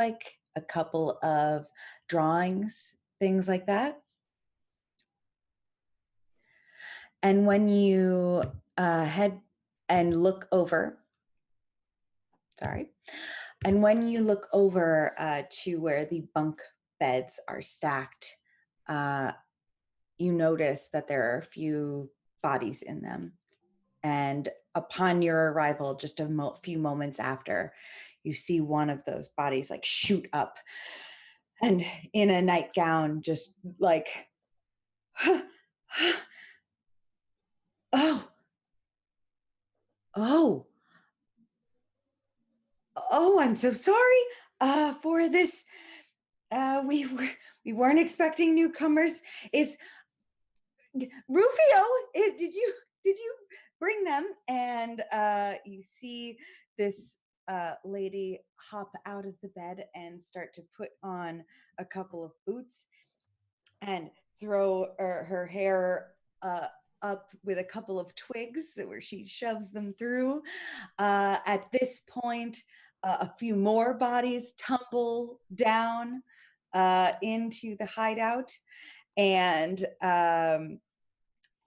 like a couple of drawings, things like that. And when you head and look over, sorry, and when you look over to where the bunk beds are stacked, uh, you notice that there are a few bodies in them. And upon your arrival, just a few moments after, you see one of those bodies like shoot up and in a nightgown, just like, oh, oh, oh, I'm so sorry for this. We weren't expecting newcomers. Is Rufio? Did you bring them? And you see this lady hop out of the bed and start to put on a couple of boots and throw her hair up with a couple of twigs where she shoves them through. At this point, a few more bodies tumble down into the hideout, and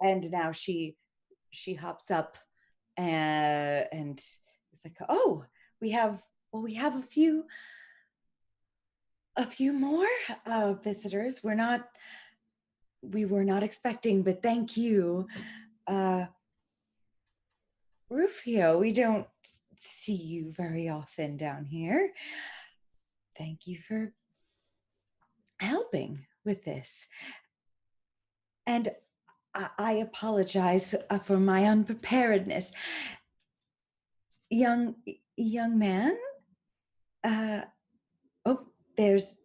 now she hops up and it's like, oh, we have a few more visitors. We were not expecting, but thank you. Uh, Rufio, we don't see you very often down here. Thank you for helping with this. And I apologize for my unpreparedness. Young man, uh, oh, there's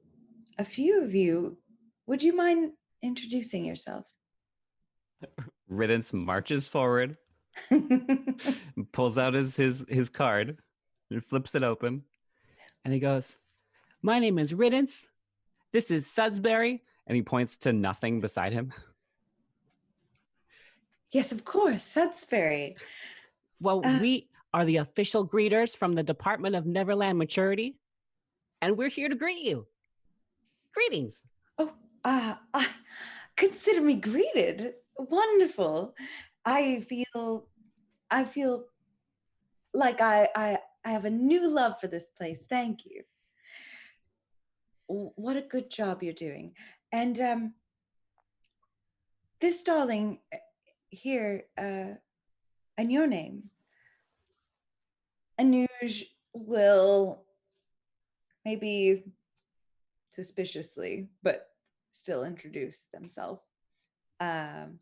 a few of you. Would you mind introducing yourself? Riddance marches forward, pulls out his card, and flips it open, and he goes, "My name is Riddance. This is Sudsbury," and he points to nothing beside him. Yes, of course, Sudsbury. Well, we are the official greeters from the Department of Neverland Maturity, and we're here to greet you. Greetings. Oh, consider me greeted. Wonderful. I feel like I have a new love for this place. Thank you. What a good job you're doing. And this darling here, and your name, Anuj, will maybe suspiciously, but still introduce themselves. Um,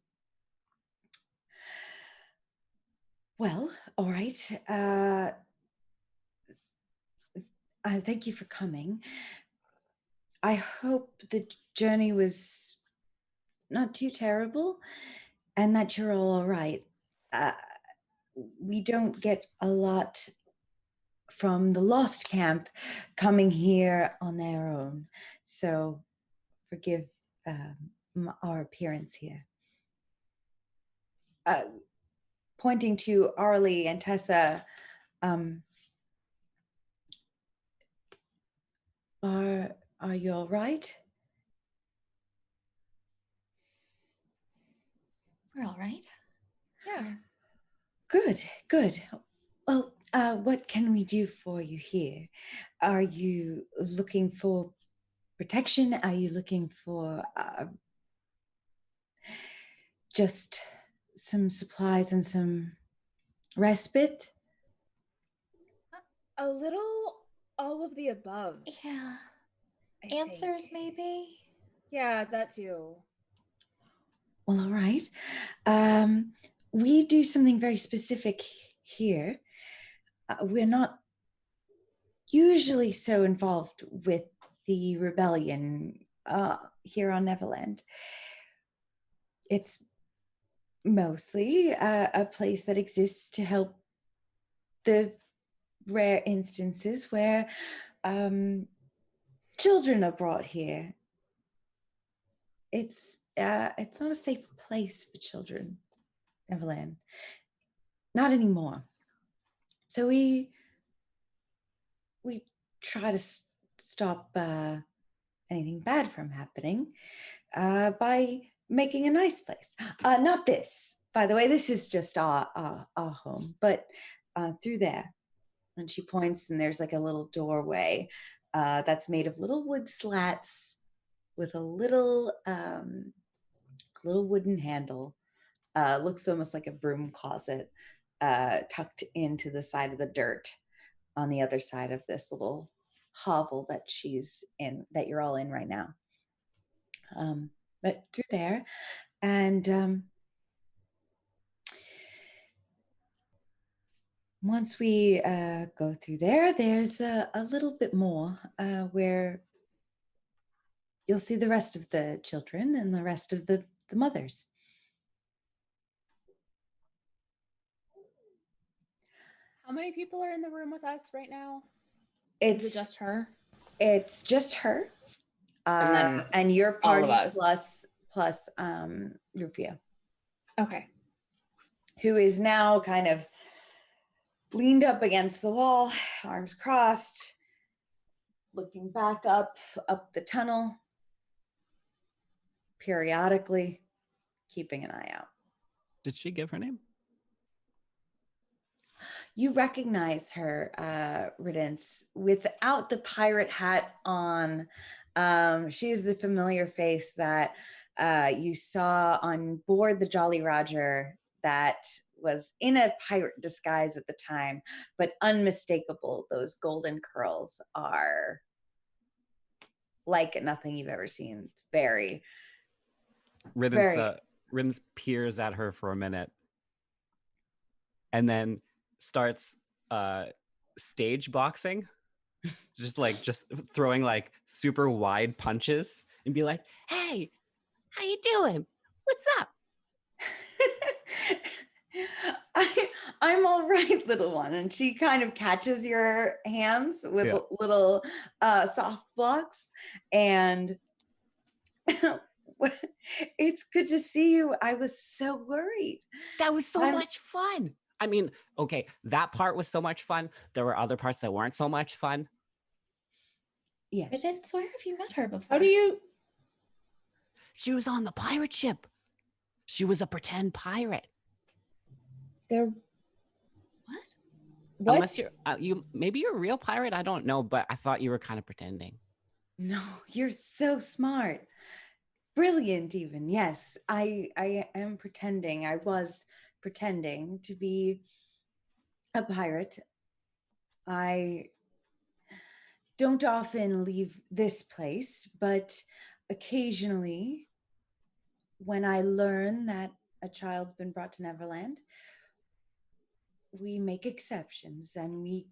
well, all right. Thank you for coming. I hope the journey was not too terrible and that you're all right. Uh, we don't get a lot from the Lost Camp coming here on their own. So forgive our appearance here. Pointing to Arlie and Tessa, are you all right? We're all right. Yeah. Good. Well, what can we do for you here? Are you looking for protection? Are you looking for just some supplies and some respite? A little all of the above. Yeah. I Answers, think. maybe? Yeah, that too. Well, all right. We do something very specific here. We're not usually so involved with the rebellion here on Neverland. It's mostly a place that exists to help the rare instances where children are brought here. It's not a safe place for children, Neverland. Not anymore. So we try to stop anything bad from happening by making a nice place. Not this, by the way. This is just our home, but through there. And she points, and there's like a little doorway that's made of little wood slats with a little wooden handle. Looks almost like a broom closet tucked into the side of the dirt on the other side of this little hovel that she's in, that you're all in right now. But through there, and once we go through there, there's a little bit more where you'll see the rest of the children and the rest of the mothers. How many people are in the room with us right now? It's Is it just her? It's just her, And then and your all of party us. plus Rufio, Okay. who is now kind of leaned up against the wall, arms crossed, looking back up the tunnel, periodically keeping an eye out. Did she give her name? You recognize her, Riddance, without the pirate hat on. She's the familiar face that you saw on board the Jolly Roger that was in a pirate disguise at the time, but unmistakable. Those golden curls are like nothing you've ever seen. It's very, Riddance peers at her for a minute and then starts stage boxing, just throwing like super wide punches and be like, "Hey, how you doing? What's up?" I'm all right, little one. And she kind of catches your hands with Yeah. little soft blocks. And it's good to see you. I was so worried. That was so much fun. I mean, okay, that part was so much fun. There were other parts that weren't so much fun. Yes. Riddance, where have you met her before? How do you? She was on the pirate ship. She was a pretend pirate. There. What? What? Unless maybe you're a real pirate. I don't know, but I thought you were kind of pretending. No, you're so smart. Brilliant, even. Yes, I am pretending. I was pretending to be a pirate. I don't often leave this place, but occasionally when I learn that a child's been brought to Neverland, we make exceptions and we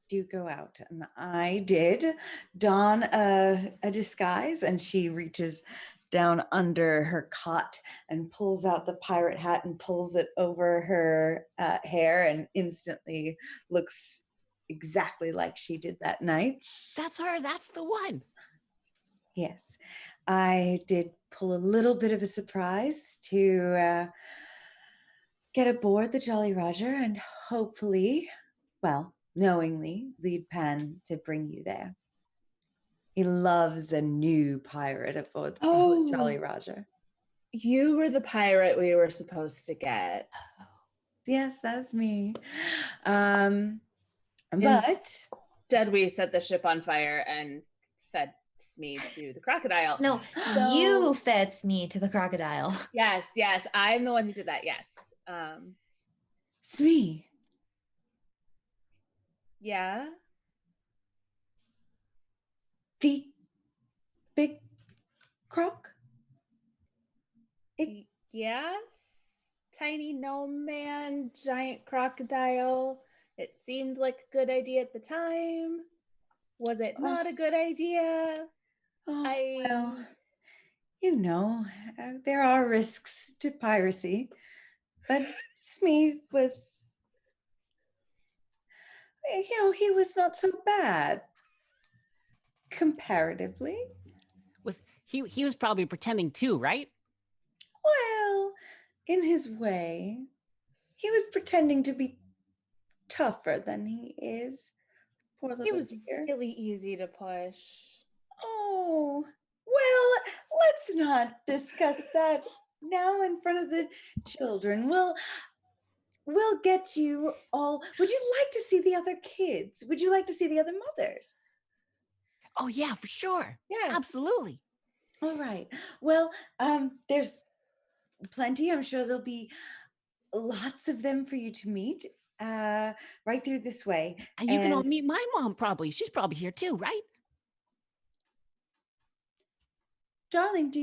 do go out. And I did don a disguise, and she reaches down under her cot and pulls out the pirate hat and pulls it over her hair, and instantly looks exactly like she did that night. That's her. That's the one. Yes, I did pull a little bit of a surprise to get aboard the Jolly Roger and hopefully, well, knowingly, lead Pan to bring you there. He loves a new pirate aboard the Jolly Roger. You were the pirate we were supposed to get. Yes, that's me. But Instead, we set the ship on fire and fed Smee to the crocodile. No, you fed Smee to the crocodile. Yes, I'm the one who did that. Yes. Smee. Yeah. The big croc? Yes. Tiny gnome man, giant crocodile. It seemed like a good idea at the time. Was it not a good idea? Well, you know, there are risks to piracy, but Smee was, he was not so bad comparatively. He was probably pretending too, right? Well, in his way, he was pretending to be tougher than he is. Poor It little was dear. really easy to push. Oh, well, let's not discuss that now in front of the children. We'll get you all. Would you like to see the other kids? Would you like to see the other mothers? Oh yeah, for sure. Yes. Absolutely. All right. Well, there's plenty. I'm sure there'll be lots of them for you to meet. Right through this way. And you can all meet my mom probably. She's probably here too, right? Darling, do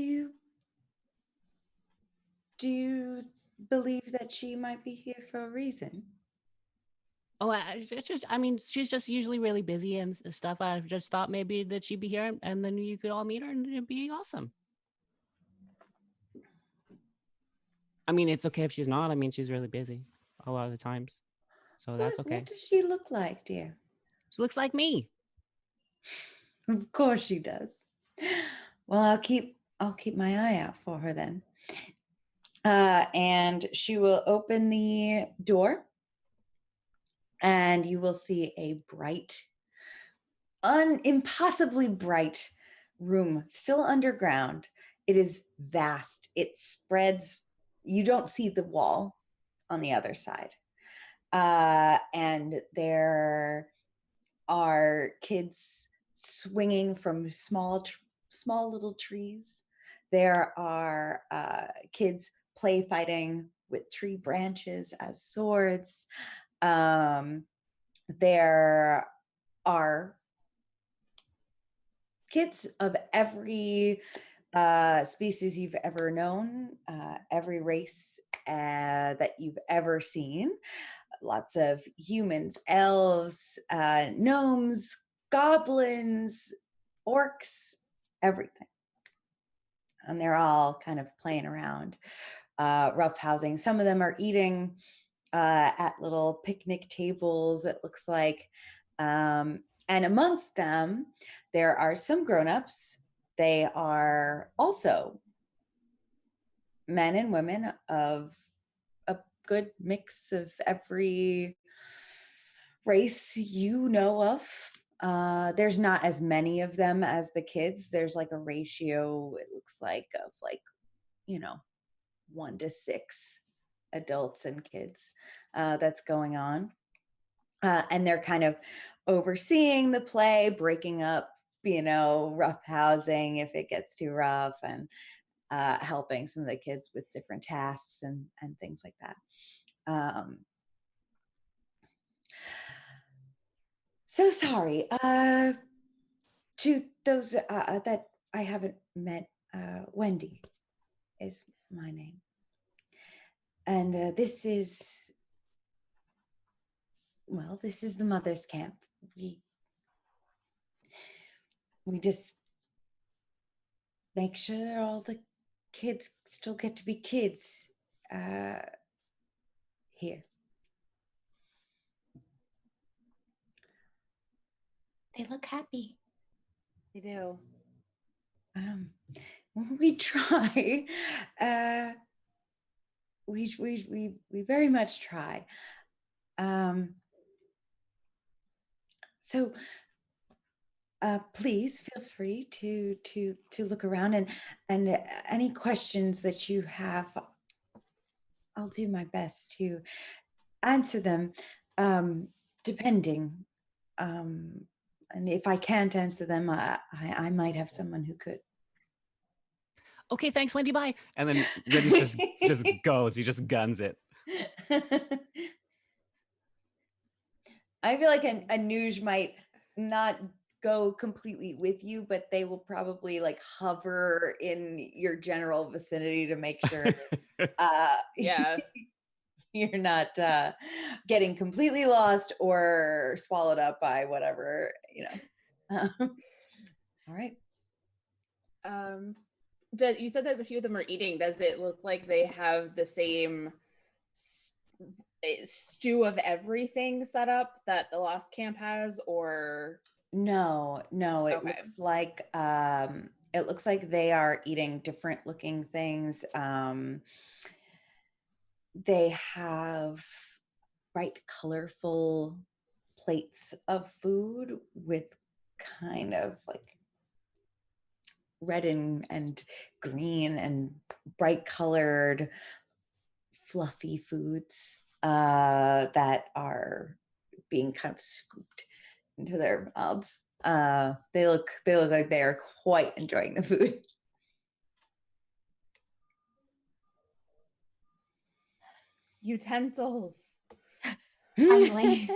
you believe that she might be here for a reason? Oh, it's just, I mean, she's just usually really busy and stuff. I just thought maybe that she'd be here and then you could all meet her and it'd be awesome. I mean, it's okay if she's not. I mean, she's really busy a lot of the times. So that's okay. What does she look like, dear? She looks like me. Of course she does. Well, I'll keep my eye out for her then. And she will open the door, and you will see a bright, impossibly bright room, still underground. It is vast. It spreads. You don't see the wall on the other side. And there are kids swinging from small little trees. There are kids play fighting with tree branches as swords. There are kids of every species you've ever known, every race that you've ever seen. Lots of humans, elves, gnomes, goblins, orcs, everything. And they're all kind of playing around, roughhousing. Some of them are eating at little picnic tables, it looks like. And amongst them, there are some grown-ups. They are also men and women of a good mix of every race you know of. There's not as many of them as the kids. There's like a ratio, it looks like, of 1 to 6 adults and kids that's going on. And they're kind of overseeing the play, breaking up, rough housing if it gets too rough, and helping some of the kids with different tasks and things like that. So sorry to those that I haven't met. Wendy is my name, and this is the mother's camp. We just make sure that all the kids still get to be kids here. They look happy. They do. We try. We very much try. So please feel free to look around, and any questions that you have, I'll do my best to answer them, depending. And if I can't answer them, I might have someone who could. Okay, thanks, Wendy. Bye. And then Ridden's just goes. He just guns it. I feel like a Nuge might not go completely with you, but they will probably hover in your general vicinity to make sure Yeah. you're not getting completely lost or swallowed up by whatever, all right. You said that a few of them are eating. Does it look like they have the same stew of everything set up that the Lost Camp has, or No, it Okay. looks like they are eating different looking things. They have bright, colorful plates of food with kind of like red and green and bright colored fluffy foods that are being kind of scooped into their mouths. They look like they are quite enjoying the food. Utensils. Finally.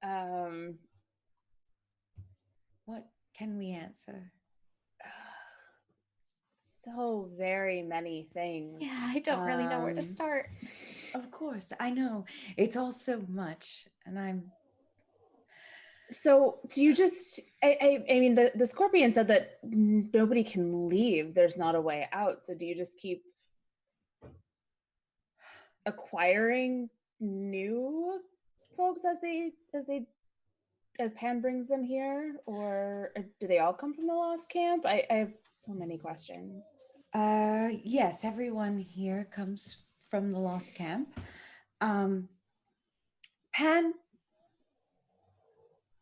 Um, What can we answer? so very many things. Yeah, I don't really know where to start. Of course, I know it's all so much, and I'm. So do you just? I mean, the scorpion said that nobody can leave. There's not a way out. So do you just keep acquiring new folks as Pan brings them here, or do they all come from the Lost Camp? I have so many questions. Yes, everyone here comes from the Lost Camp. Pan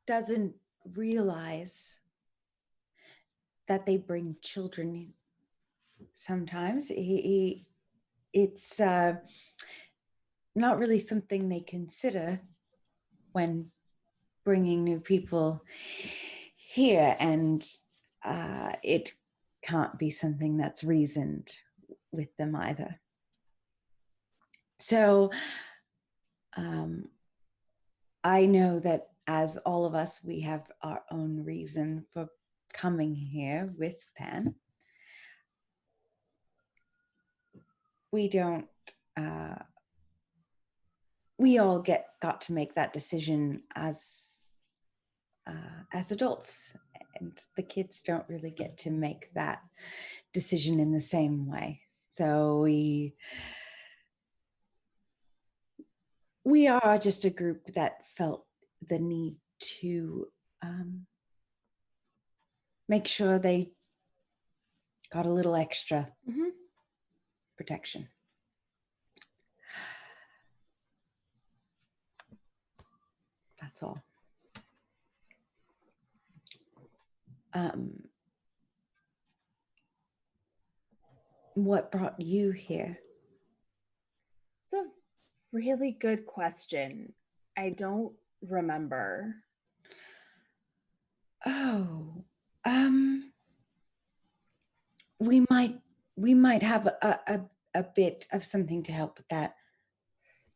doesn't realize that they bring children. Sometimes it's not really something they consider when bringing new people here, and it can't be something that's reasoned with them either. So I know that as all of us, we have our own reason for coming here with Pan. We don't, we all got to make that decision as adults, and the kids don't really get to make that decision in the same way. So we are just a group that felt the need to make sure they got a little extra protection. That's all. What brought you here? It's a really good question. I don't remember. Oh, we might have a bit of something to help with that.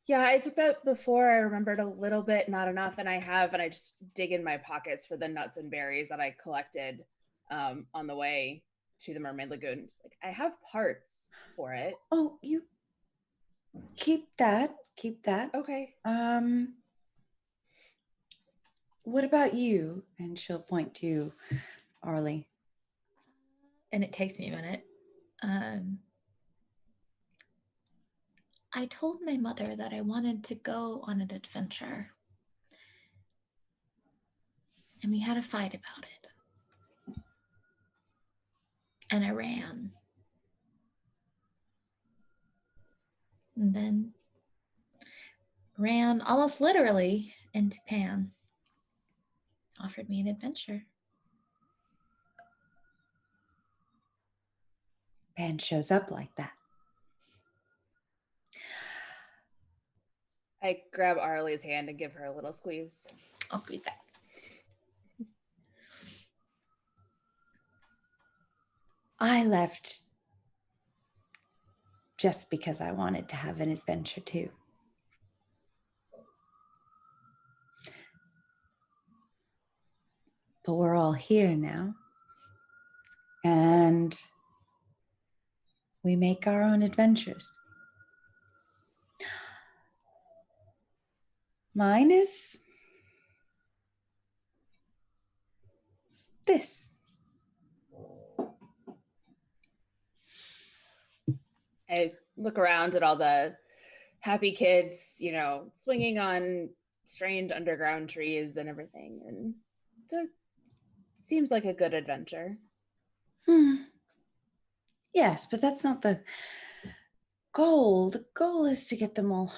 Yeah, I took that before. I remembered a little bit, not enough, and I just dig in my pockets for the nuts and berries that I collected on the way to the Mermaid Lagoon. Just like, I have parts for it. Oh, you keep that. Keep that. Okay. What about you? And she'll point to Arlie. And it takes me a minute. I told my mother that I wanted to go on an adventure. And we had a fight about it. And I ran. And then ran almost literally into Pan. Offered me an adventure. Pan shows up like that. I grab Arlie's hand and give her a little squeeze. I'll squeeze back. I left just because I wanted to have an adventure too. But we're all here now. And we make our own adventures. Mine is this. I look around at all the happy kids, swinging on strange underground trees and everything. And it seems like a good adventure. Yes, but that's not the goal. The goal is to get them all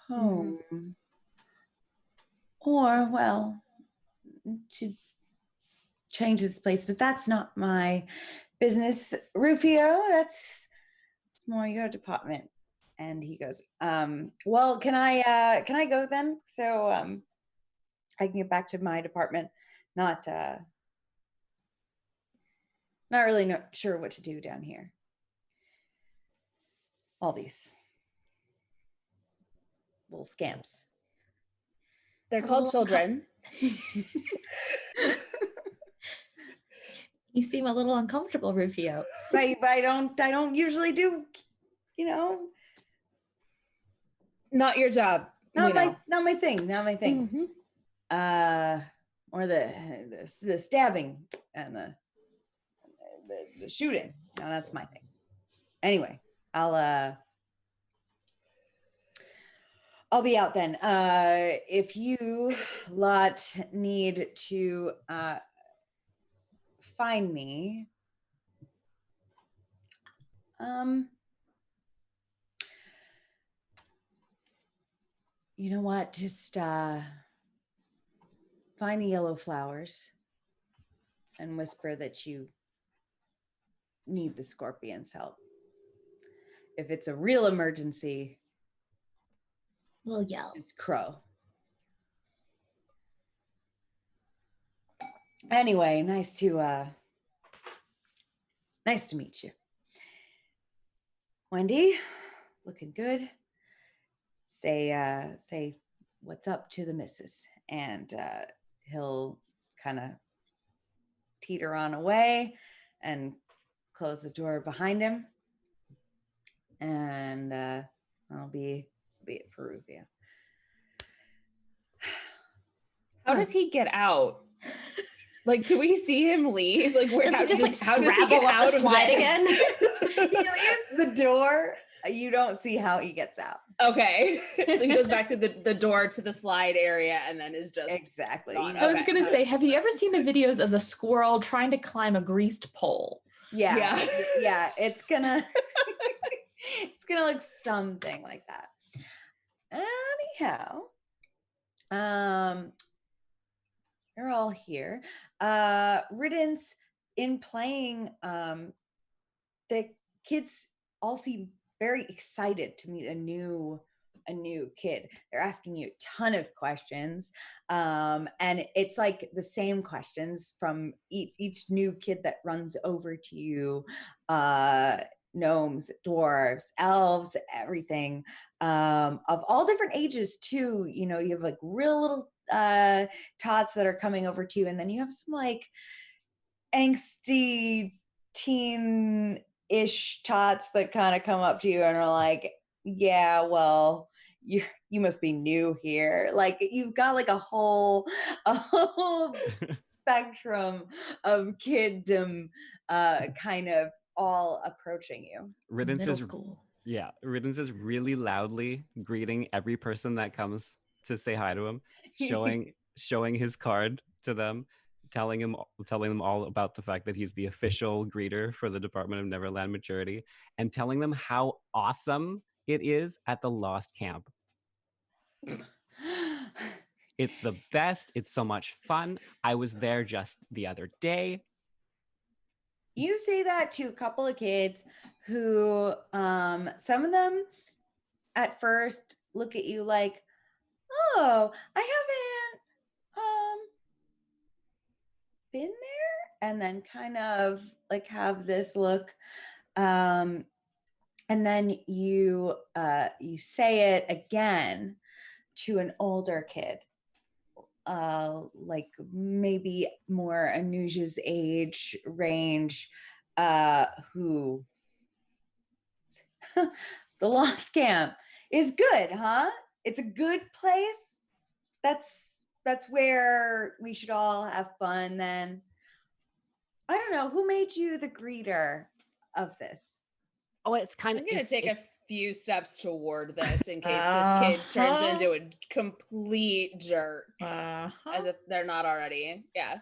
home. Or, well, to change this place, but that's not my business, Rufio. That's more your department. And he goes, well, can I go then? So I can get back to my department. Not really sure what to do down here. All these little scamps. They're called children. You seem a little uncomfortable, Rufio. But I don't usually do, Not your job. not my thing. Mm-hmm. Or the stabbing and the shooting. No, that's my thing. Anyway, I'll be out then. If you lot need to find me, you know what? Just find the yellow flowers and whisper that you need the scorpion's help. If it's a real emergency, We'll yell. it's crow. Anyway, nice to meet you. Wendy, looking good. Say what's up to the missus, and he'll kind of teeter on away and close the door behind him. And I'll be it for Rufio. How does he get out? Like, do we see him leave? Like, where? Does he just like how does he scrabble get up out the of slide this? again? He leaves the door. You don't see how he gets out. Okay, so he goes back to the door to the slide area, and then is just Exactly. gone. I was Okay. gonna say, have you ever seen the videos of the squirrel trying to climb a greased pole? Yeah. It's gonna look something like that. Anyhow, you're all here. Riddance in playing. The kids all seem very excited to meet a new kid. They're asking you a ton of questions, and it's like the same questions from each new kid that runs over to you. Gnomes, dwarves, elves, everything, of all different ages too. You have like real little tots that are coming over to you, and then you have some like angsty teen-ish tots that kind of come up to you and are like, yeah, well, you must be new here. Like, you've got like a whole spectrum of kiddom kind of all approaching you. Riddance Middle is school. Yeah, Riddance is really loudly greeting every person that comes to say hi to him, showing his card to them, telling them all about the fact that he's the official greeter for the Department of Neverland Maturity, and telling them how awesome it is at the Lost Camp. It's the best. It's so much fun. I was there just the other day. You say that to a couple of kids who, some of them at first look at you like, oh, I haven't been there, and then kind of like have this look, and then you say it again to an older kid, like maybe more Anuja's age range, who the Lost Camp is good, huh? It's a good place. That's where we should all have fun then. I don't know, who made you the greeter of this? Oh, it's kind I'm of. gonna take a few steps toward this in case this kid turns into a complete jerk, as if they're not already. Yeah.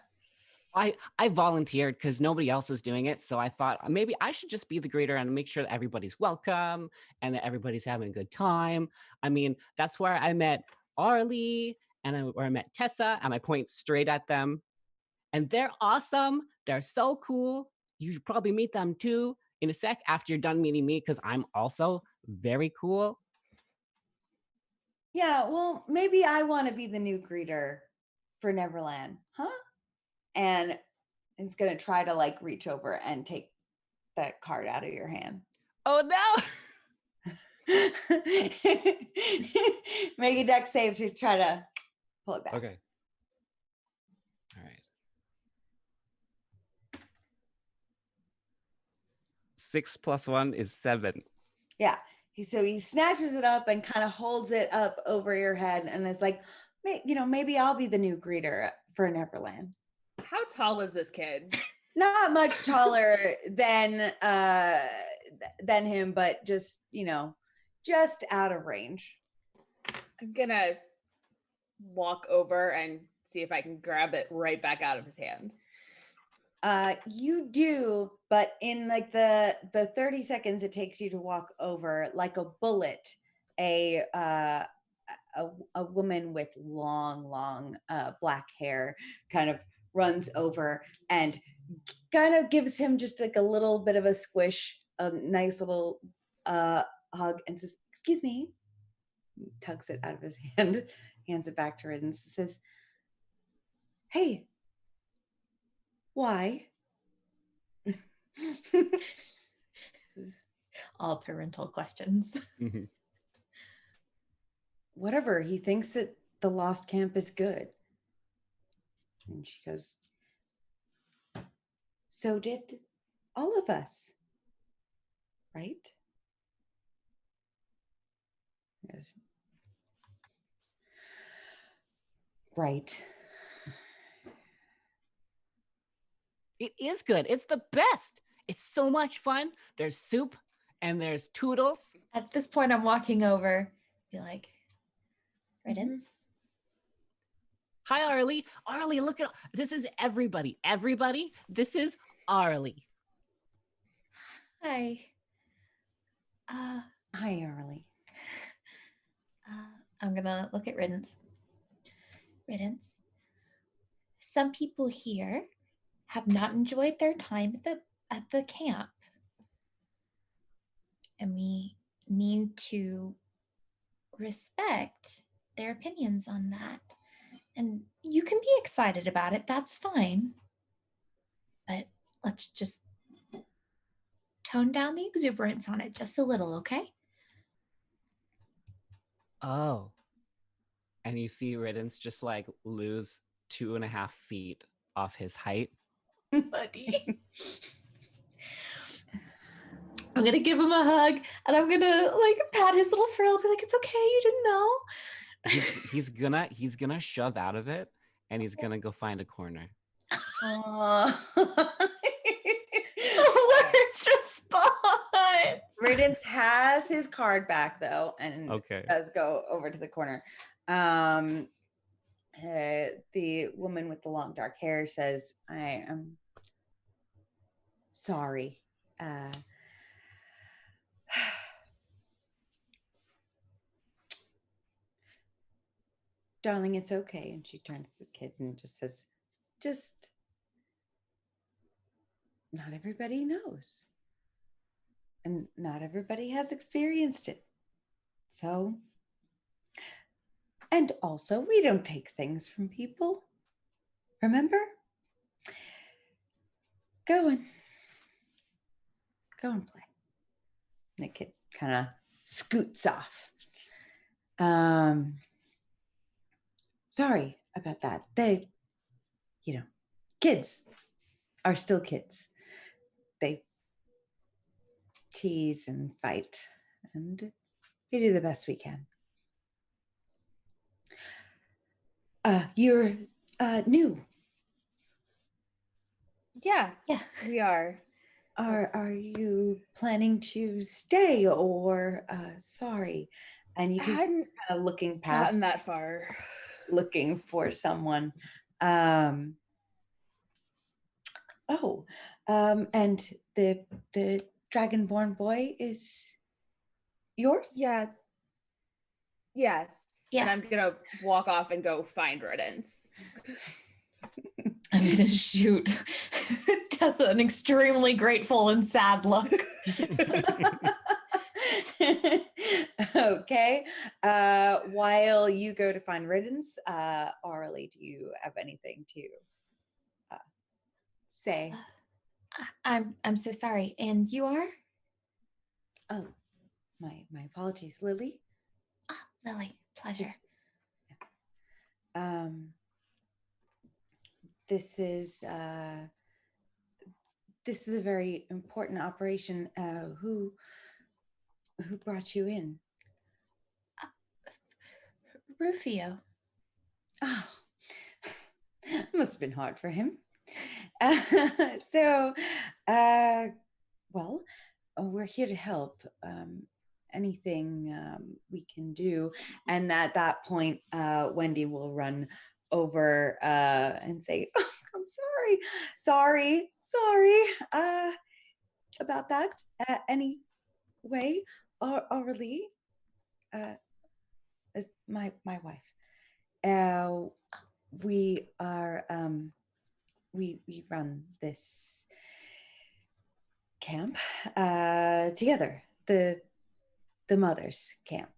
I volunteered because nobody else was doing it. So I thought maybe I should just be the greeter and make sure that everybody's welcome and that everybody's having a good time. I mean, that's where I met Arlie and where I met Tessa, and I point straight at them. And they're awesome. They're so cool. You should probably meet them too in a sec after you're done meeting me, because I'm also very cool. Yeah, well, maybe I want to be the new greeter for Neverland, huh? And he's gonna try to like reach over and take that card out of your hand. Oh no! Make a deck save to try to pull it back. Okay. All right. 6 + 1 is 7. Yeah. So he snatches it up and kind of holds it up over your head and is like, maybe I'll be the new greeter for Neverland. How tall was this kid? Not much taller than him, but just, just out of range. I'm gonna walk over and see if I can grab it right back out of his hand. You do, but in like the 30 seconds it takes you to walk over, like a bullet, a woman with long black hair kind of runs over and kind of gives him just like a little bit of a squish, a nice little hug, and says, "Excuse me," tugs it out of his hand, hands it back to Riddance, says, "Hey, why?" All parental questions. Mhm. Whatever, he thinks that the Lost Camp is good. And she goes, "So did all of us, right?" He goes, "Right." It is good. It's the best. It's so much fun. There's soup and there's toodles. At this point, I'm walking over, be like, Riddance? Hi, Arlie. Arlie, look at this is everybody. Everybody, this is Arlie. Hi. Hi, Arlie. I'm gonna look at Riddance. Riddance, some people here have not enjoyed their time at the camp. And we need to respect their opinions on that. And you can be excited about it, that's fine. But let's just tone down the exuberance on it just a little, okay? Oh. And you see Riddance just like lose 2.5 feet off his height. Buddy. I'm gonna give him a hug and I'm gonna like pat his little frill, be like, it's okay, you didn't know. He's gonna shove out of it and he's gonna go find a corner. Worst response. Riddance has his card back though, and Okay. does go over to the corner. The woman with the long dark hair says, "I am sorry. Darling, it's okay." And she turns to the kid and just says, "Just not everybody knows. And not everybody has experienced it. So, and also, we don't take things from people. Remember? Go and play." And the kid kind of scoots off. Sorry about that. They, kids are still kids. They tease and fight, and we do the best we can. You're new. Yeah, Yeah. we are. Are you planning to stay or sorry? And you I can hadn't kind of looking past, gotten that far. looking for someone. Oh, and the dragonborn boy is yours? Yeah. Yes. Yeah. And I'm gonna walk off and go find Riddance. I'm gonna shoot Tessa an extremely grateful and sad look. Okay. While you go to find Riddance, Arlie, do you have anything to say? I'm so sorry. And you are? Oh, my apologies, Lily. Ah, Lily, pleasure. This is a very important operation. Who brought you in? Rufio. Oh, must have been hard for him. So, well, we're here to help. Anything we can do. And at that point, Wendy will run over and say, oh, I'm sorry about that. Anyway, Aurelie, is my wife. We are we run this camp together, the mothers camp.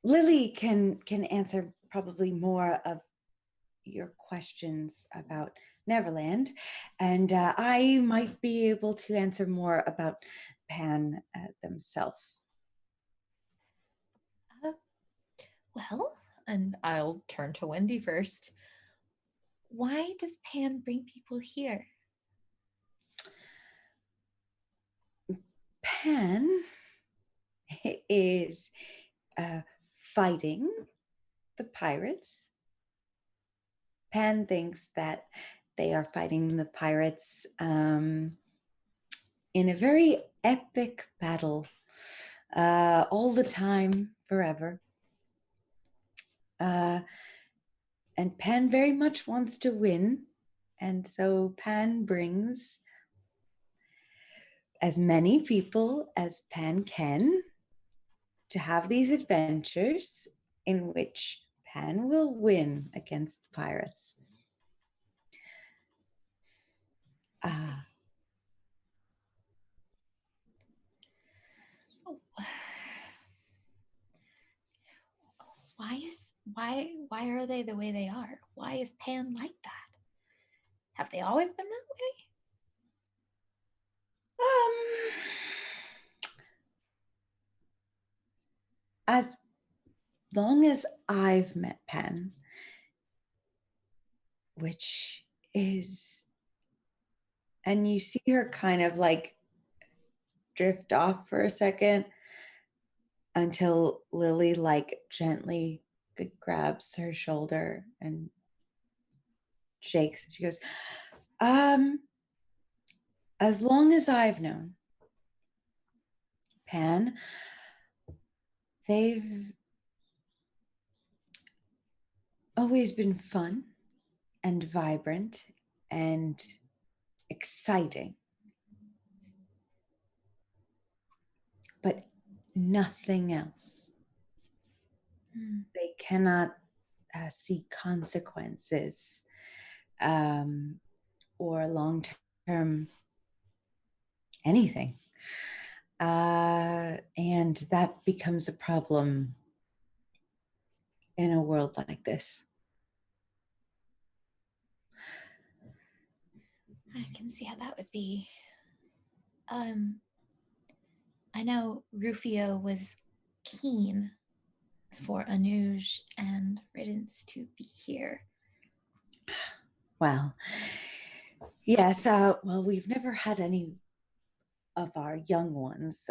Lily can answer probably more of your questions about Neverland, and I might be able to answer more about Pan themselves. Well, and I'll turn to Wendy first. Why does Pan bring people here? Pan is fighting the pirates. Pan thinks that they are fighting the pirates in a very epic battle, all the time, forever. And Pan very much wants to win. And so Pan brings as many people as Pan can to have these adventures in which Pan will win against the pirates. Why are they the way they are? Why is Pan like that? Have they always been that way? As long as I've met Pan, which is, and you see her kind of like drift off for a second until Lily like gently grabs her shoulder and shakes. She goes, as long as I've known Pan, they've always been fun and vibrant and exciting. But nothing else. They cannot see consequences or long-term anything. And that becomes a problem in a world like this. I can see how that would be. I know Rufio was keen for Anuj and Riddance to be here. Well, yes, well, we've never had any of our young ones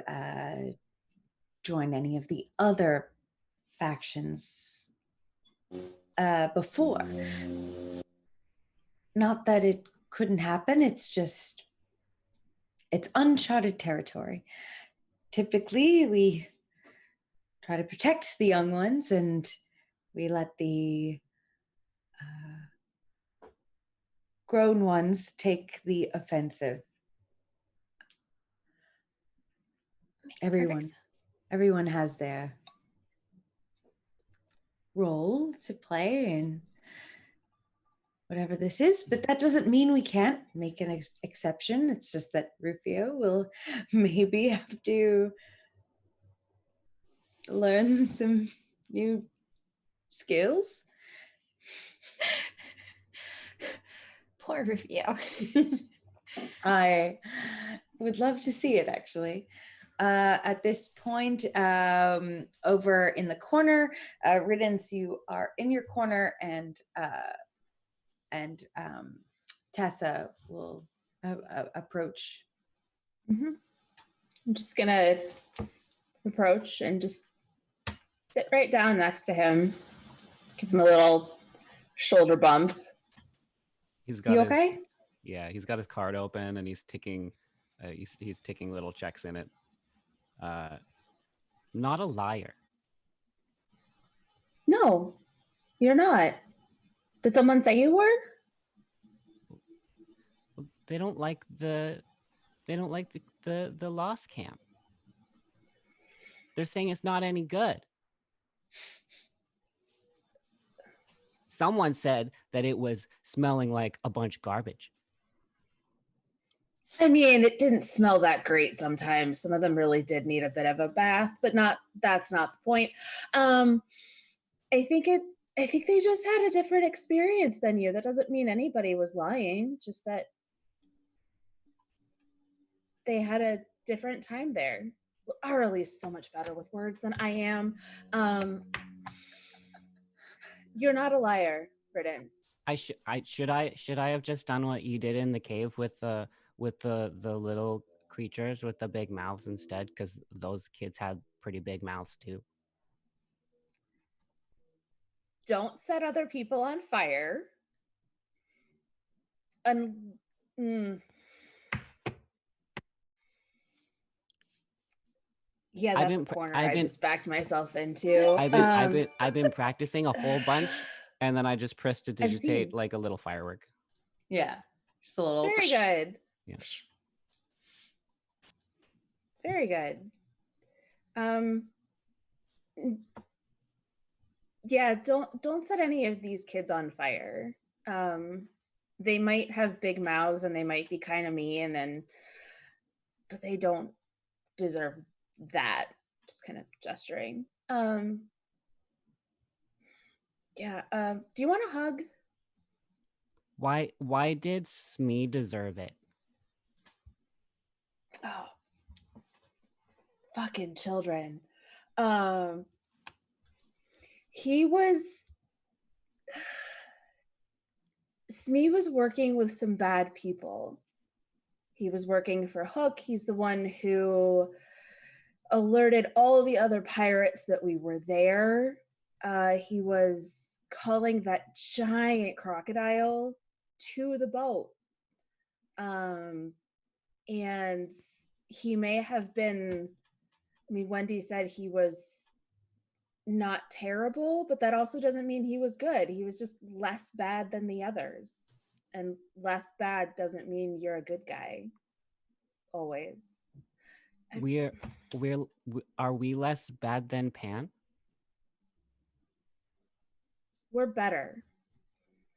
join any of the other factions before. Not that it couldn't happen, it's just, it's uncharted territory. Typically, we try to protect the young ones and we let the grown ones take the offensive. Makes perfect sense. Everyone has their role to play in whatever this is, but that doesn't mean we can't make an exception. It's just that Rufio will maybe have to learn some new skills. Poor Rufio. I would love to see it, actually. At this point, over in the corner, Riddance, you are in your corner, and Tessa will approach. I'm just gonna approach and just sit right down next to him. Give him a little shoulder bump. He's got You his, okay? yeah, he's got his card open and he's ticking little checks in it. Not a liar. No, you're not. Did someone say you were? They don't like the lost camp. They're saying it's not any good. Someone said that it was smelling like a bunch of garbage. I mean, it didn't smell that great sometimes. Some of them really did need a bit of a bath, but that's not the point. I think they just had a different experience than you. That doesn't mean anybody was lying, just that they had a different time there. Arlie's so much better with words than I am. You're not a liar, Riddance. Should I have just done what you did in the cave with the little creatures with the big mouths instead? Because those kids had pretty big mouths too. Don't set other people on fire. Yeah, that's a corner I just backed myself into. I've been practicing a whole bunch, and then I just prestidigitate like a little firework. Yeah, just a little. Very good. Yeah. It's very good. Yeah, don't set any of these kids on fire. They might have big mouths and they might be kind of mean, but they don't deserve that. Just kind of gesturing. Yeah. Do you want a hug? Why did Smee deserve it? Oh, fucking children. Smee was working with some bad people. He was working for Hook. He's the one who alerted all the other pirates that we were there. He was calling that giant crocodile to the boat. And he may have been, I mean, Wendy said he was not terrible, but that also doesn't mean he was good. He was just less bad than the others. And less bad doesn't mean you're a good guy. Always. Are we less bad than Pan? We're better.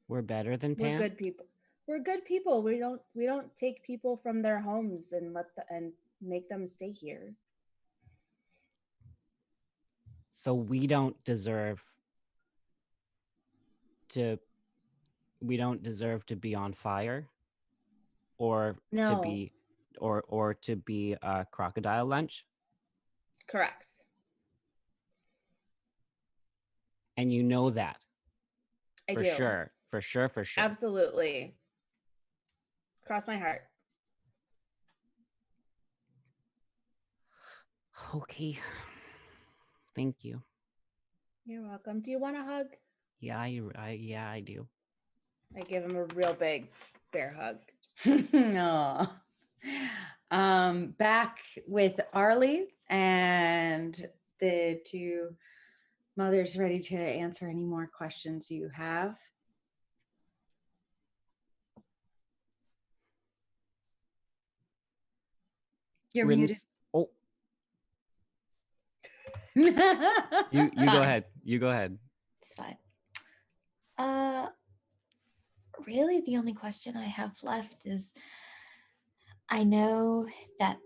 We're better than Pan? We're good people. We're good people. We don't take people from their homes and and make them stay here. So we don't deserve to be on fire or No. to be a crocodile lunch? Correct. And you know that. I For do. sure. For sure. Absolutely. Cross my heart. Okay. Thank you. You're welcome. Do you want a hug? Yeah, I do. I give him a real big bear hug. No. Back with Arlie and the two mothers ready to answer any more questions you have. You're Riddance. Oh, muted. you go fine. ahead. You go ahead. It's fine. Really, the only question I have left is I know that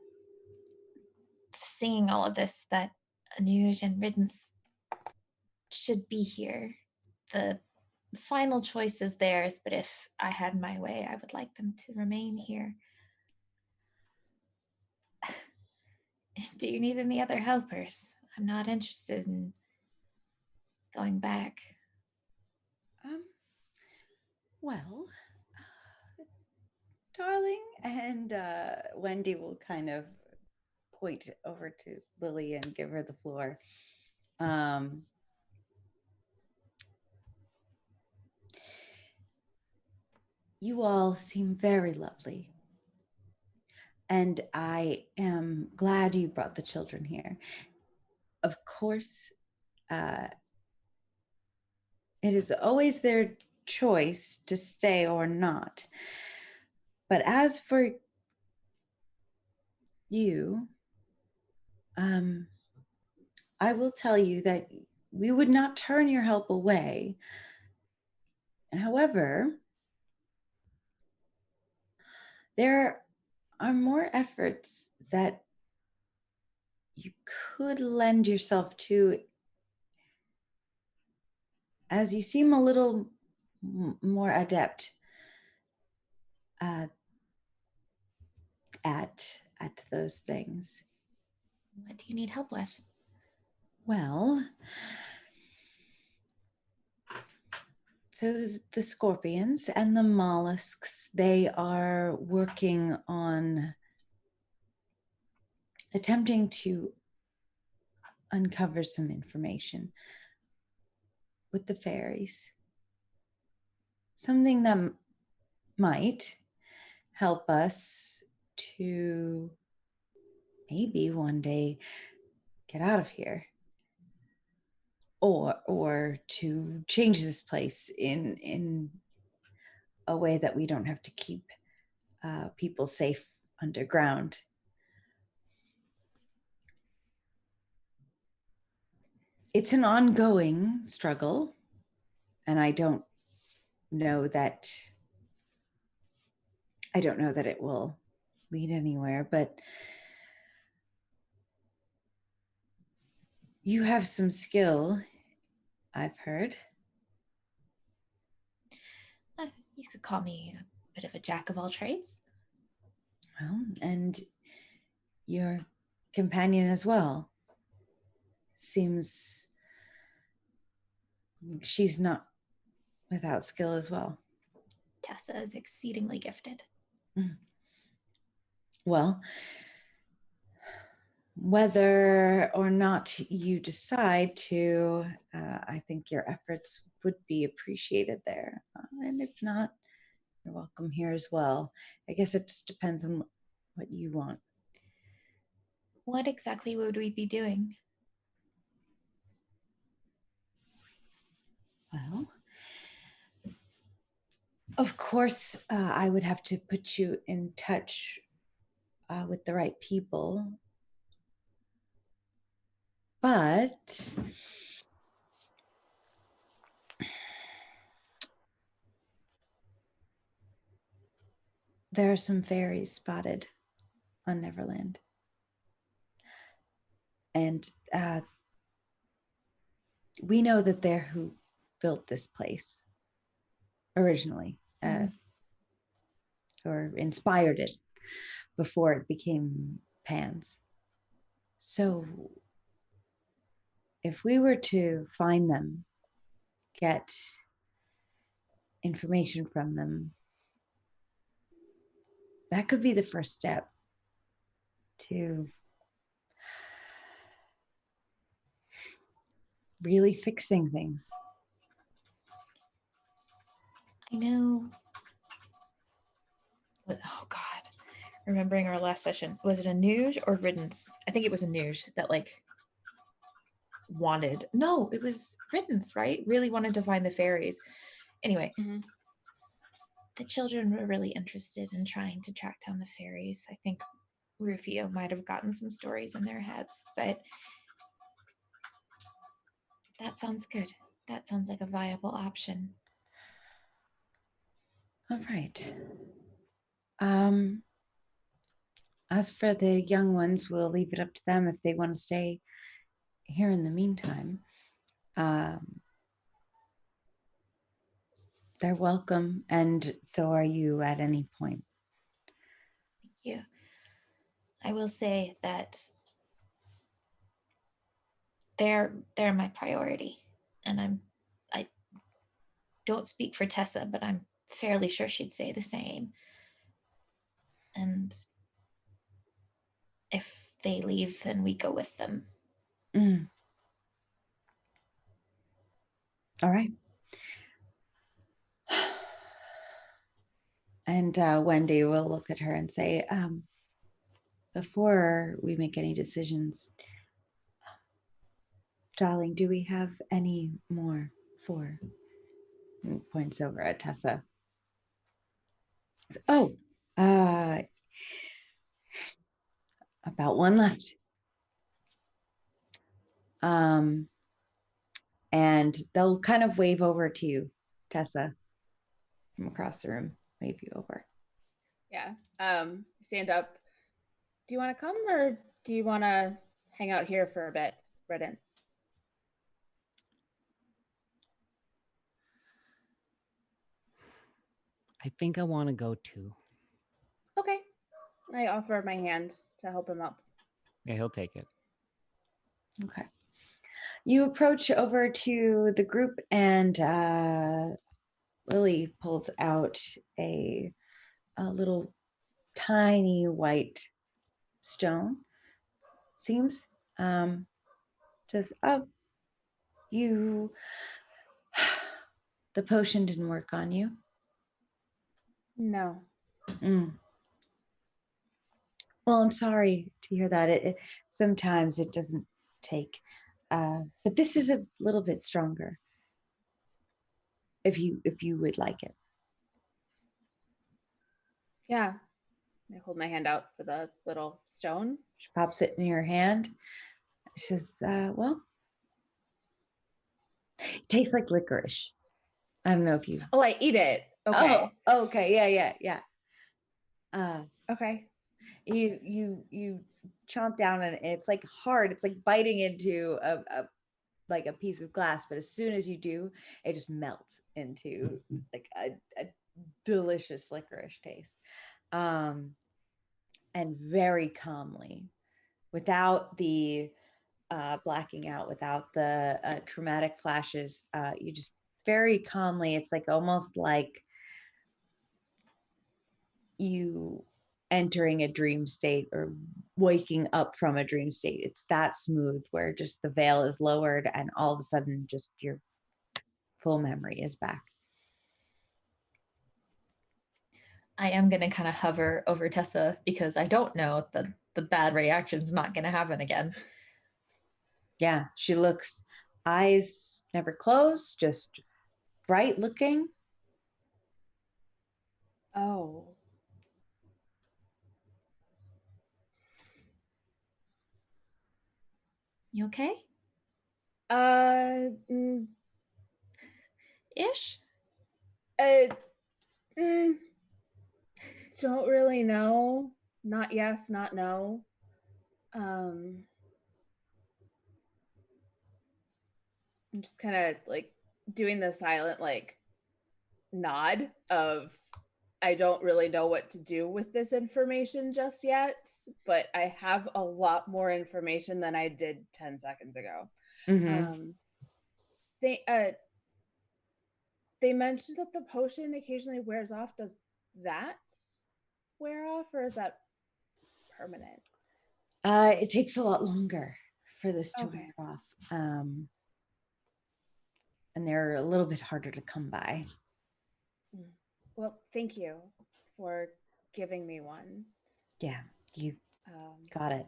seeing all of this, that Anuj and Riddance should be here. The final choice is theirs, but if I had my way, I would like them to remain here. Do you need any other helpers? I'm not interested in going back. Well, darling, and Wendy will kind of point over to Lily and give her the floor. You all seem very lovely. And I am glad you brought the children here. Of course, it is always their choice to stay or not. But as for you, I will tell you that we would not turn your help away. However, there are more efforts that you could lend yourself to, as you seem a little more adept at those things. What do you need help with? Well, so the scorpions and the mollusks, they are working on attempting to uncover some information with the fairies. Something that might help us to maybe one day get out of here. Or to change this place in a way that we don't have to keep people safe underground. It's an ongoing struggle, and I don't know that it will lead anywhere, but you have some skill, I've heard. You could call me a bit of a jack of all trades. Well, and your companion as well. Seems she's not without skill as well. Tessa is exceedingly gifted. Well, whether or not you decide to, I think your efforts would be appreciated there. And if not, you're welcome here as well. I guess it just depends on what you want. What exactly would we be doing? Well, of course, I would have to put you in touch with the right people. But there are some fairies spotted on Neverland. And we know that they're who built this place originally, or inspired it before it became Pan's. So if we were to find them, get information from them, that could be the first step to really fixing things. I know. Oh God. Remembering our last session. Was it Anuj or Riddance? I think it was Anuj that wanted. No, it was Riddance, right? Really wanted to find the fairies. Anyway, the children were really interested in trying to track down the fairies. I think Rufio might have gotten some stories in their heads, but that sounds good. That sounds like a viable option. All right. As for the young ones, we'll leave it up to them if they want to stay here in the meantime. They're welcome, and so are you at any point. Thank you. I will say that they're my priority, and I don't speak for Tessa, but I'm fairly sure she'd say the same. And if they leave, then we go with them. Mm. All right. And Wendy will look at her and say, before we make any decisions, darling, do we have any more for? And points over at Tessa. Oh, about one left. And they'll kind of wave over to you, Tessa, from across the room. Wave you over. Yeah. Stand up. Do you want to come or do you want to hang out here for a bit, Riddance? I think I want to go too. Okay. I offer my hand to help him up. Yeah, he'll take it. Okay. You approach over to the group, and Lily pulls out a little tiny white stone. Seems says, "Oh, you. The potion didn't work on you." No. Mm. Well, I'm sorry to hear that. Sometimes it doesn't take, but this is a little bit stronger. If you would like it. Yeah. I hold my hand out for the little stone. She pops it in your hand. She says, "Well, it tastes like licorice." I don't know if you. Oh, I eat it. Okay. Oh, okay, yeah. Okay. You chomp down and it's like hard. It's like biting into a piece of glass, but as soon as you do, it just melts into like a delicious licorice taste. And very calmly, without the blacking out, without the traumatic flashes, you just very calmly, it's like almost like you entering a dream state or waking up from a dream state. It's that smooth where just the veil is lowered and all of a sudden just your full memory is back. I am going to kind of hover over Tessa because I don't know that the bad reaction's not going to happen again. Yeah, she looks, eyes never closed, just bright looking. Oh. You okay? Ish? Don't really know. Not yes, not no. I'm just kind of like doing the silent like nod of I don't really know what to do with this information just yet, but I have a lot more information than I did 10 seconds ago. Mm-hmm. They mentioned that the potion occasionally wears off. Does that wear off or is that permanent? It takes a lot longer for this to Okay. wear off. And they're a little bit harder to come by. Well, thank you for giving me one. Yeah, you got it.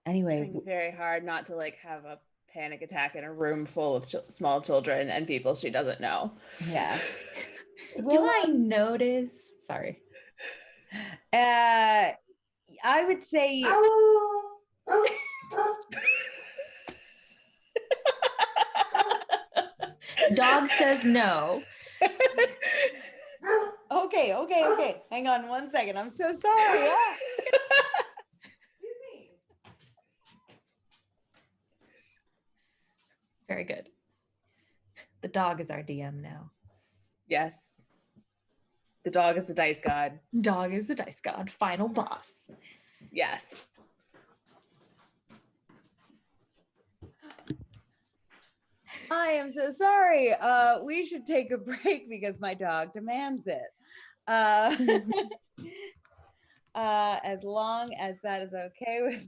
Anyway, Trying very hard not to like have a panic attack in a room full of small children and people she doesn't know. yeah. Do I notice? Sorry. I would say Dog says no. okay. Hang on one second. I'm so sorry. Yeah. Very good. The dog is our DM now. Yes. The dog is the dice god. Dog is the dice god. Final boss. Yes. I am so sorry. We should take a break because my dog demands it. As long as that is okay with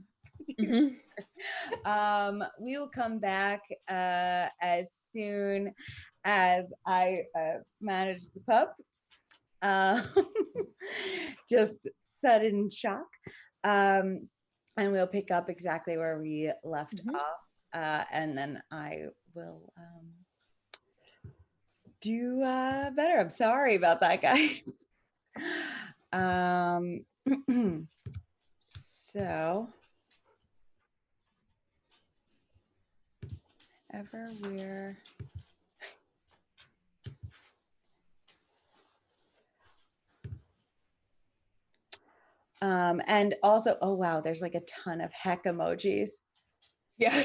you. We will come back as soon as I manage the pup. Just sudden shock. And we'll pick up exactly where we left off. And then I will do better. I'm sorry about that, guys. So ever we're and also, oh wow, there's like a ton of heck emojis. Yeah.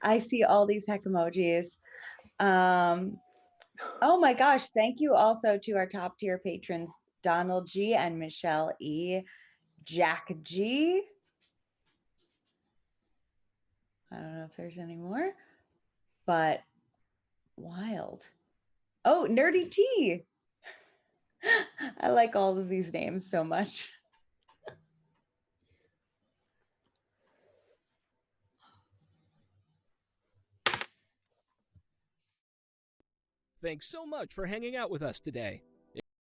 I see all these heck emojis. Oh my gosh, thank you also to our top tier patrons, Donald G and Michelle E, Jack G. I don't know if there's any more, but wild. Oh, Nerdy T. I like all of these names so much. Thanks so much for hanging out with us today.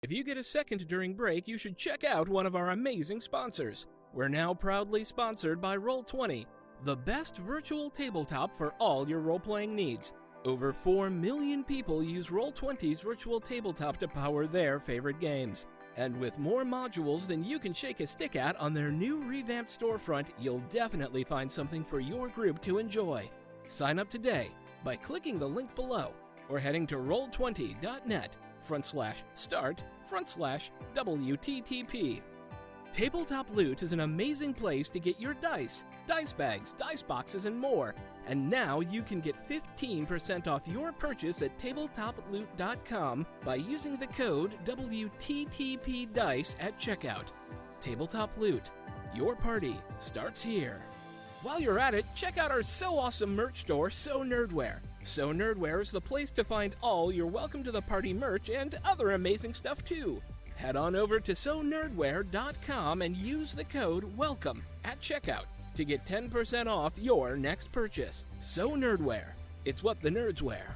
If you get a second during break, you should check out one of our amazing sponsors. We're now proudly sponsored by Roll20, the best virtual tabletop for all your role-playing needs. Over 4 million people use Roll20's virtual tabletop to power their favorite games. And with more modules than you can shake a stick at on their new revamped storefront, you'll definitely find something for your group to enjoy. Sign up today by clicking the link below or heading to roll20.net/start/WTTP. Tabletop Loot is an amazing place to get your dice bags, dice boxes, and more. And now you can get 15% off your purchase at tabletoploot.com by using the code WTTPDICE at checkout. Tabletop Loot. Your party starts here. While you're at it, check out our so awesome merch store, So Nerdware. So Nerdware is the place to find all your Welcome to the Party merch and other amazing stuff too. Head on over to sonerdware.com and use the code WELCOME at checkout to get 10% off your next purchase. So Nerdware. It's what the nerds wear.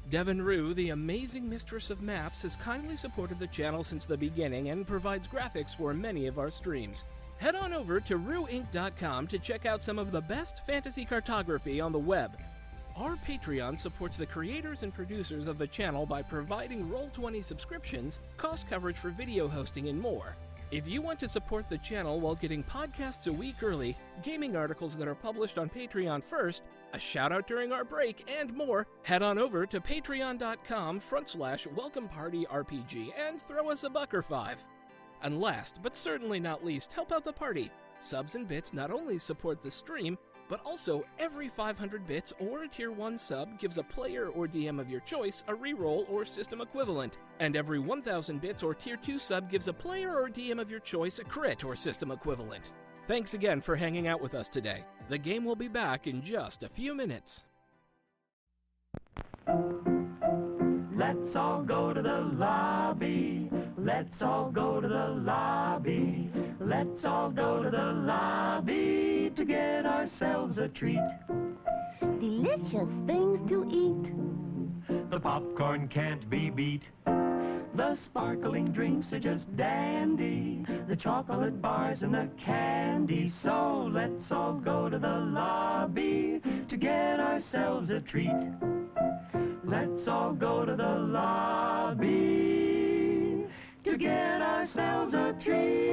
Devin Rue, the amazing mistress of maps, has kindly supported the channel since the beginning and provides graphics for many of our streams. Head on over to ruinc.com to check out some of the best fantasy cartography on the web. Our Patreon supports the creators and producers of the channel by providing Roll20 subscriptions, cost coverage for video hosting, and more. If you want to support the channel while getting podcasts a week early, gaming articles that are published on Patreon first, a shout out during our break, and more, head on over to patreon.com/welcomepartyrpg and throw us a $1 or $5. And last, but certainly not least, help out the party. Subs and bits not only support the stream, but also every 500 bits or a tier 1 sub gives a player or DM of your choice a reroll or system equivalent, and every 1000 bits or tier 2 sub gives a player or DM of your choice a crit or system equivalent. Thanks again for hanging out with us today. The game will be back in just a few minutes. Let's all go to the lobby. Let's all go to the lobby. Let's all go to the lobby to get ourselves a treat. Delicious things to eat. The popcorn can't be beat. The sparkling drinks are just dandy. The chocolate bars and the candy. So let's all go to the lobby to get ourselves a treat. Let's all go to the lobby to to get ourselves a treat.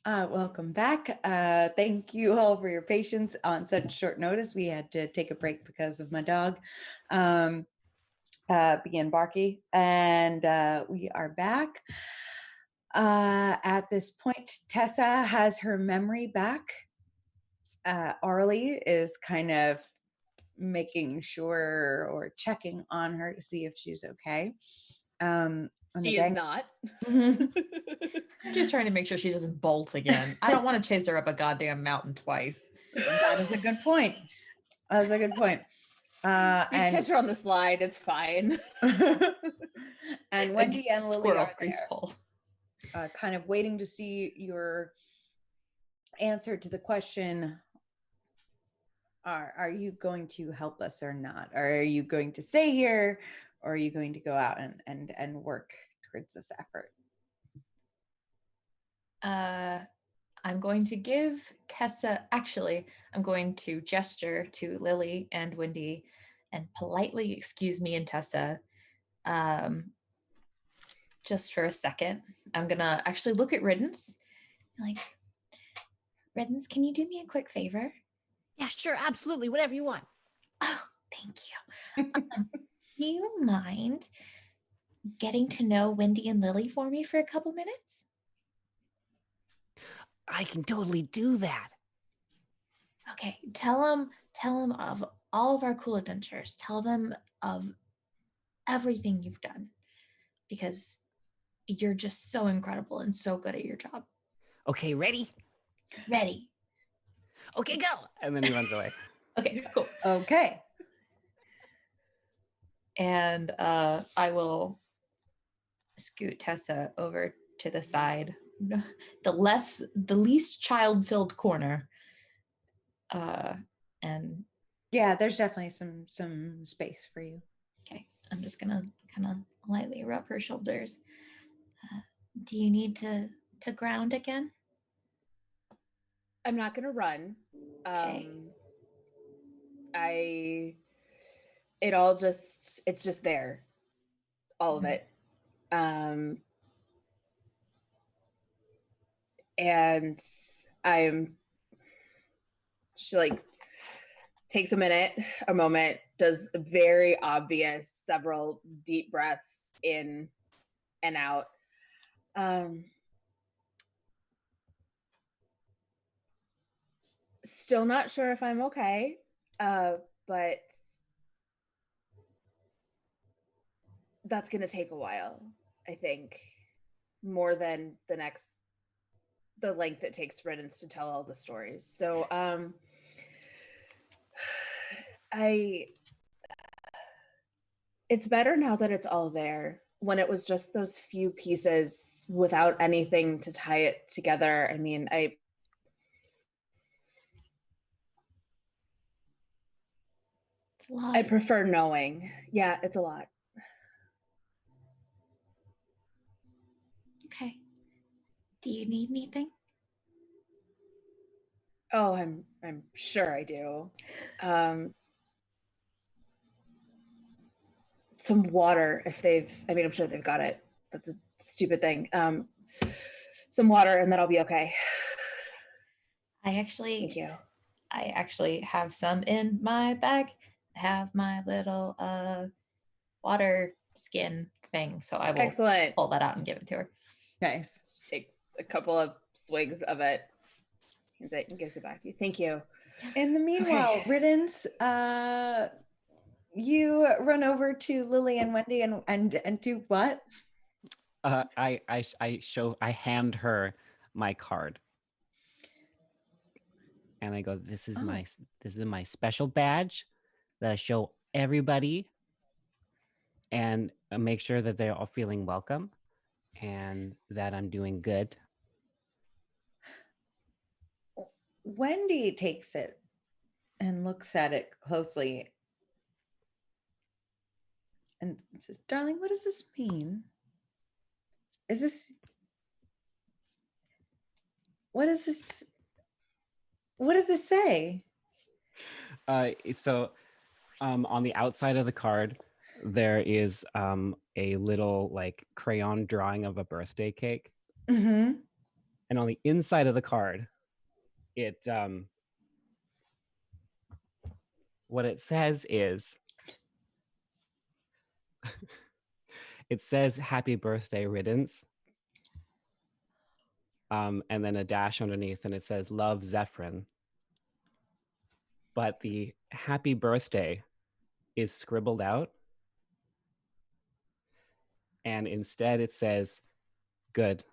Welcome back. Thank you all for your patience on such short notice. We had to take a break because of my dog began barking, and we are back. At this point, Tessa has her memory back. Arlie is kind of making sure or checking on her to see if she's okay. She is not. I'm just trying to make sure she doesn't bolt again. I don't want to chase her up a goddamn mountain twice. That is a good point. That's a good point. You And catch her on the slide, it's fine. and Wendy and Lily Squirrel are grease there. pole. kind of waiting to see your answer to the question, are you going to help us or not? Or are you going to stay here, or are you going to go out and work towards this effort? I'm going to give actually, I'm going to gesture to Lily and Wendy and politely excuse me and Tessa just for a second. I'm gonna actually look at Riddance. Like, Riddance, can you do me a quick favor? Yeah, sure, absolutely, whatever you want. Oh, thank you. Do you mind getting to know Wendy and Lily for me for a couple minutes? I can totally do that. Okay, tell them of all of our cool adventures. Tell them of everything you've done, because you're just so incredible and so good at your job. Okay, ready? Ready. Okay, go. And then he runs away. Okay, cool. Okay. And I will scoot Tessa over to the side, the least child-filled corner. And yeah, there's definitely some space for you. Okay, I'm just gonna kind of lightly rub her shoulders. Do you need to ground again? I'm not gonna run. Okay. It's just there, all of it. And she like takes a moment, does very obvious several deep breaths in and out. Still not sure if I'm okay, but that's gonna take a while, I think, more than the length it takes Riddance to tell all the stories. So it's better now that it's all there. When it was just those few pieces without anything to tie it together, I mean, It's a lot. I prefer knowing. Yeah, it's a lot. Okay. Do you need anything? Oh, I'm sure I do. Some water if I'm sure they've got it. That's a stupid thing. Some water and then I'll be okay. Thank you. I actually have some in my bag. I have my little water skin thing, so I will Excellent. pull that out and give it to her. Nice. She takes a couple of swigs of it, hands it, and gives it back to you. Thank you. In the meanwhile, Riddance, you run over to Lily and Wendy and do what? I hand her my card, and I go, this is my special badge that I show everybody, and make sure that they're all feeling welcome and that I'm doing good. Wendy takes it and looks at it closely and says, darling, what does this mean? What does this say? So on the outside of the card, there is a little like crayon drawing of a birthday cake. Mm-hmm. And on the inside of the card, it what it says is it says happy birthday, Riddance. And then a dash underneath, and it says love, Zephyrin. But the happy birthday is scribbled out. And instead it says good.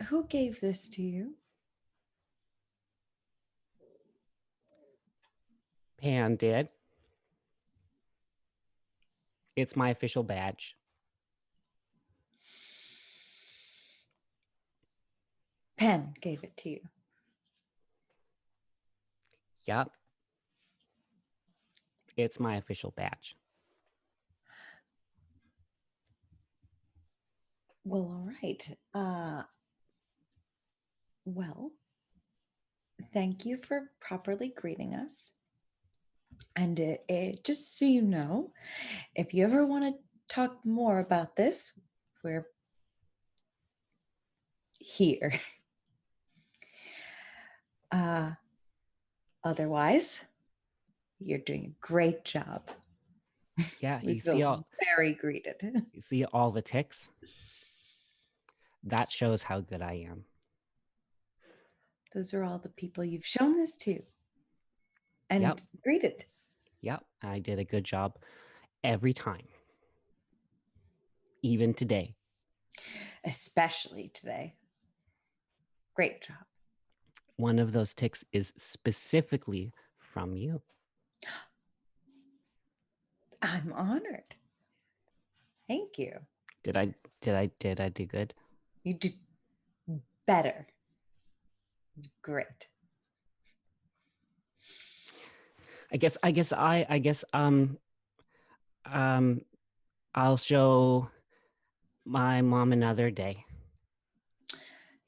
Who gave this to you? Pan did. It's my official badge. Pen gave it to you. Yep. It's my official badge. Well, all right. Well, thank you for properly greeting us. And just so you know, if you ever want to talk more about this, we're here. Otherwise, you're doing a great job. Yeah, We you feel very greeted. see all the ticks? That shows how good I am. Those are all the people you've shown this to and Yep. greeted. Yep, I did a good job every time. Even today. Especially today. Great job. One of those ticks is specifically from you. I'm honored. Thank you. Did I do good? You did better. Great. I guess I'll show my mom another day.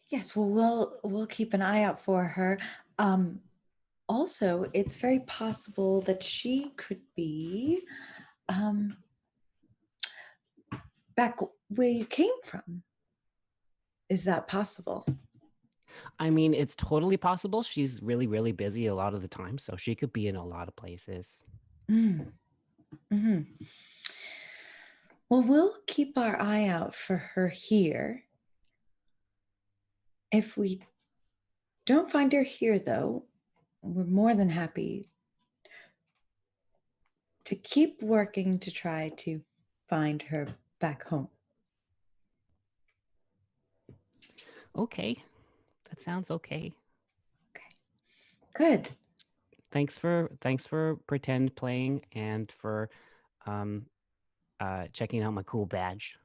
Yes, well, we'll keep an eye out for her. Also, it's very possible that she could be back where you came from. Is that possible? I mean, it's totally possible. She's really, really busy a lot of the time, so she could be in a lot of places. Mm-hmm. Well, we'll keep our eye out for her here. If we don't find her here, though, we're more than happy to keep working to try to find her back home. Okay. That sounds okay. Okay. Good. Thanks for pretend playing and for checking out my cool badge.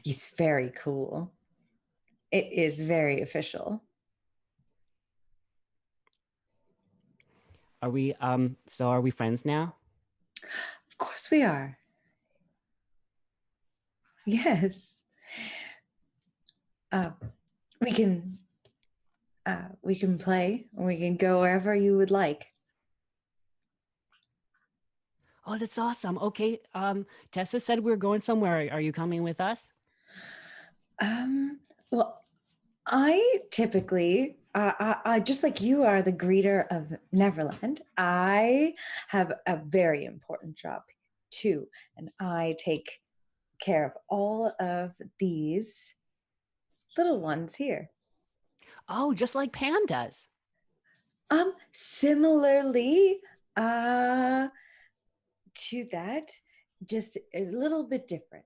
It's very cool. It is very official. Are we friends now? Of course we are. Yes. We can play, or we can go wherever you would like. Oh, that's awesome. Okay. Tessa said we were going somewhere. Are you coming with us? Well, I typically, I just like you are the greeter of Neverland. I have a very important job too, and I take care of all of these little ones here. Oh, just like Pan does. Similarly, to that, just a little bit different.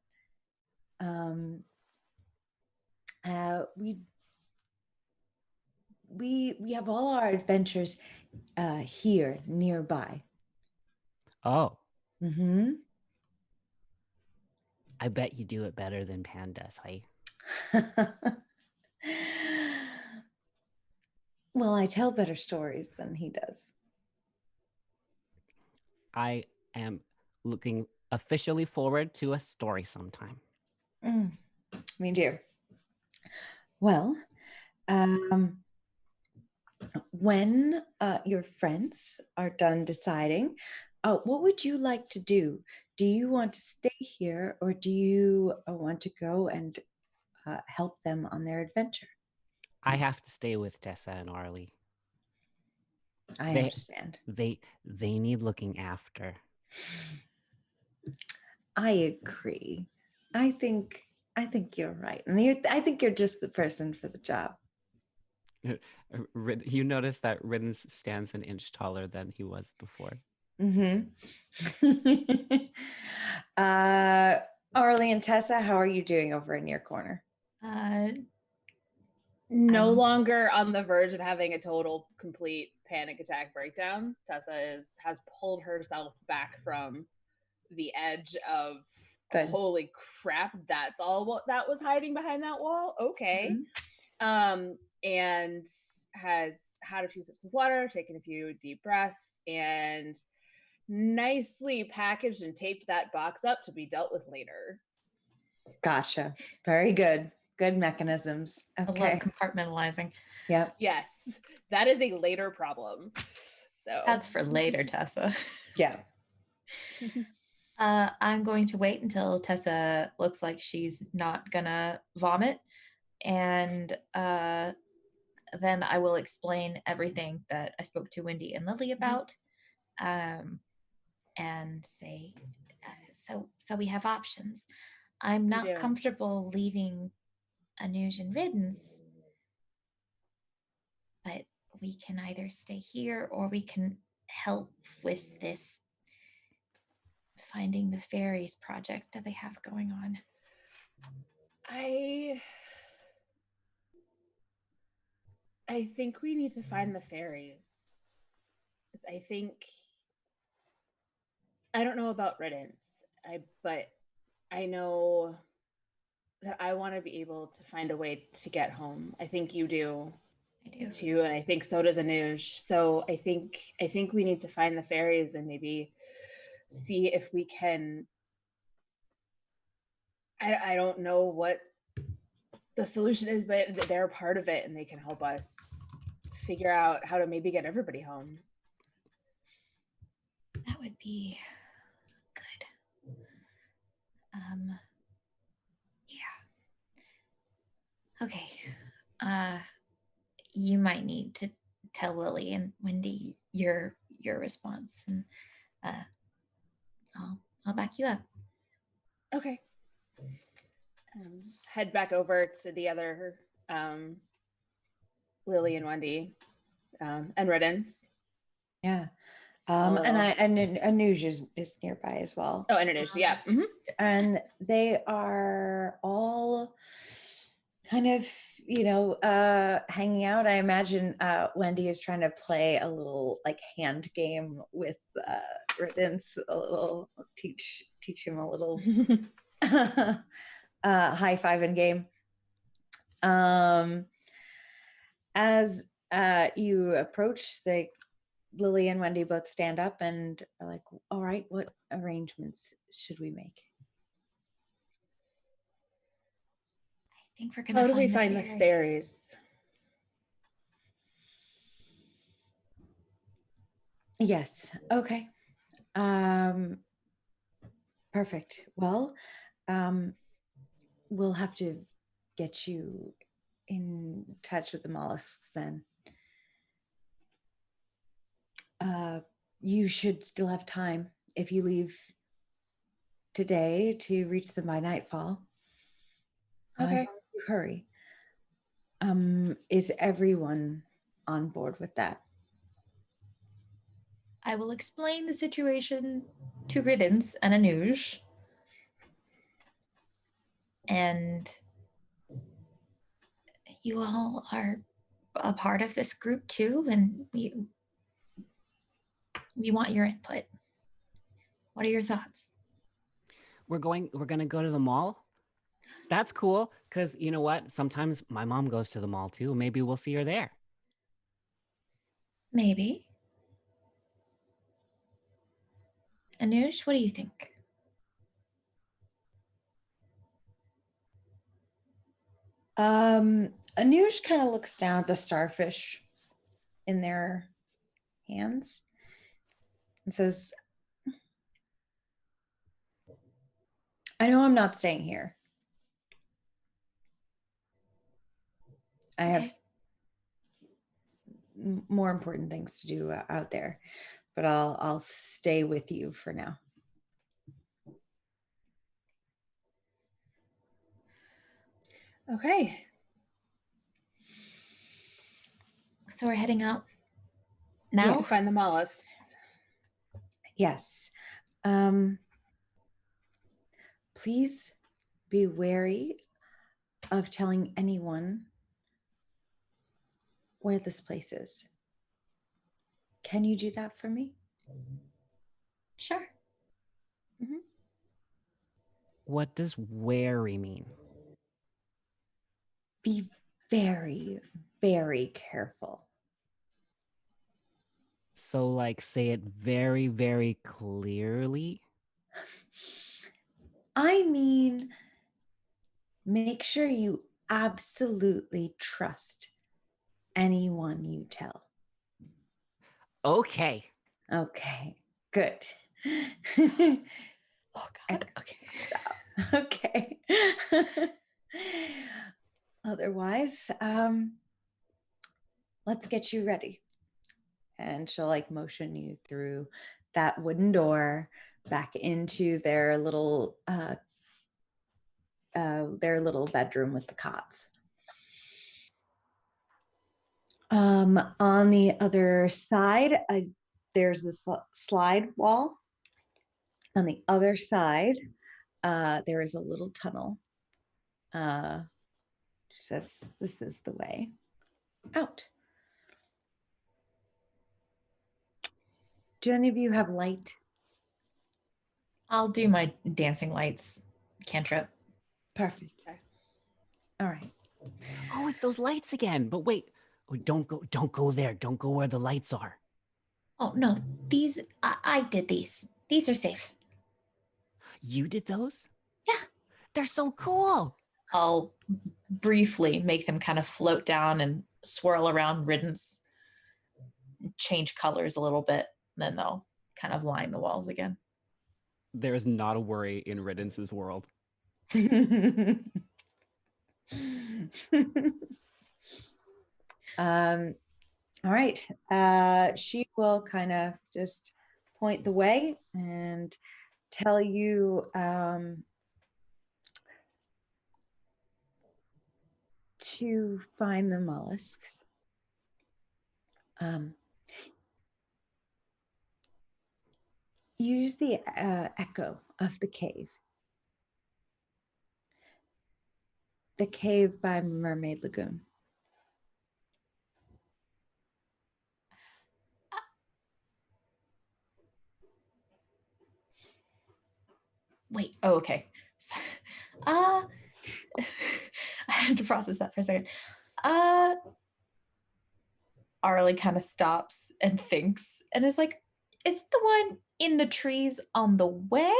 We have all our adventures here nearby. Oh. Mm-hmm. I bet you do it better than Pan does, hey? Well, I tell better stories than he does. I am looking officially forward to a story sometime. Me too. Well, when your friends are done deciding, what would you like to do? Do you want to stay here, or do you want to go and help them on their adventure? I have to stay with Tessa and Arlie. I understand. They need looking after. I agree. I think you're right, and I think you're just the person for the job. You notice that Riddens stands an inch taller than he was before. Mm-hmm. Arlie and Tessa, how are you doing over in your corner? No I'm- longer on the verge of having a total, complete panic attack breakdown. Tessa has pulled herself back from the edge of Good. holy crap, that's all what that was hiding behind that wall. Okay. And has had a few sips of water, taken a few deep breaths, and nicely packaged and taped that box up to be dealt with later. Gotcha. Very good. Good mechanisms. I love Okay. compartmentalizing. Yep. Yes, that is a later problem. So That's for later, Tessa. Yeah. I'm going to wait until Tessa looks like she's not gonna vomit, and then I will explain everything that I spoke to Wendy and Lily about, and say, so we have options. I'm not do. comfortable leaving Anuj and Riddance, but we can either stay here or we can help with this finding the fairies project that they have going on. I think we need to find the fairies. I think I don't know about Riddance, but I know that I want to be able to find a way to get home. I think you do. I do too, and I think so does Anuj. So I think we need to find the fairies and maybe see if we can. I don't know what the solution is, but they're part of it and they can help us figure out how to maybe get everybody home. That would be good. Yeah. Okay. You might need to tell Lily and Wendy your response, and I'll back you up. Okay. Head back over to the other Lily and Wendy and Riddance. Yeah. And Anuj is nearby as well. Oh, and Anuj, yeah. Mm-hmm. And they are all kind of, hanging out. I imagine Wendy is trying to play a little like hand game with Riddance, a little teach him a little high-fiving game. As you approach, Lily and Wendy both stand up and are like, all right, what arrangements should we make? I think we're gonna How do we find the fairies? Yes. Okay. Perfect. Well, we'll have to get you in touch with the mollusks then. You should still have time if you leave today to reach them by nightfall. As long as you hurry. Is everyone on board with that? I will explain the situation to Riddance and Anuj. And you all are a part of this group too, and we want your input. What are your thoughts? We're gonna go to the mall. That's cool, because you know what? Sometimes my mom goes to the mall too. Maybe we'll see her there. Maybe. Anuj, what do you think? Anuj kind of looks down at the starfish in their hands and says, I know I'm not staying here. I have more important things to do out there, but I'll stay with you for now. Okay. So we're heading out now to find the mollusks. Yes. Please be wary of telling anyone where this place is. Can you do that for me? Sure. What does wary mean? Be very, very careful. So, like, say it very, very clearly. I mean, make sure you absolutely trust anyone you tell. Okay. Okay, good. Oh God. Okay. Okay. Otherwise, let's get you ready. And she'll like motion you through that wooden door back into their little bedroom with the cots. On the other side, there's this slide wall. On the other side, there is a little tunnel. She says, "This is the way out." Do any of you have light? I'll do my dancing lights cantrip. Perfect. All right. Oh, it's those lights again. But wait. Oh, don't go there. Don't go where the lights are. Oh no, these I did these. These are safe. You did those? Yeah. They're so cool. I'll briefly make them kind of float down and swirl around Riddance, change colors a little bit, then they'll kind of line the walls again. There is not a worry in Riddance's world. All right. She will kind of just point the way and tell you to find the mollusks. Use the echo of the cave. The cave by Mermaid Lagoon. Wait. Oh, okay. Sorry. I had to process that for a second. Arlie kind of stops and thinks and is like, is it the one in the trees on the way?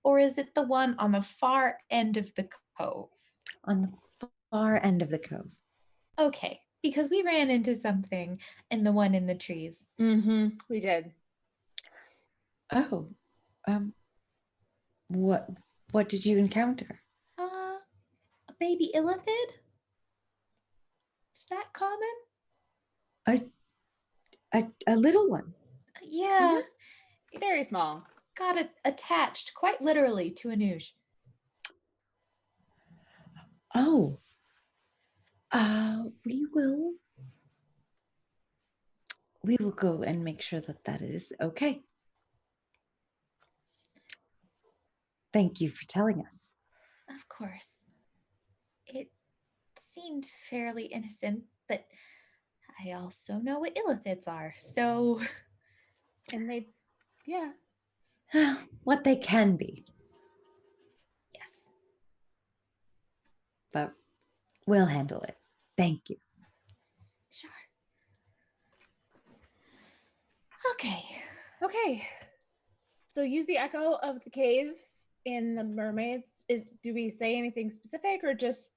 Or is it the one on the far end of the cove? On the far end of the cove. Okay, because we ran into something in the one in the trees. We did. Oh, what did you encounter? A baby illithid? Is that common? A little one. Yeah. Very small. Got attached quite literally to a noosh. Oh, we will go and make sure that is okay. Thank you for telling us. Of course. It seemed fairly innocent, but I also know what illithids are, so. And they, yeah. What they can be. Yes. But we'll handle it. Thank you. Sure. Okay. Okay. So use the echo of the cave in the mermaids. Do we say anything specific or just,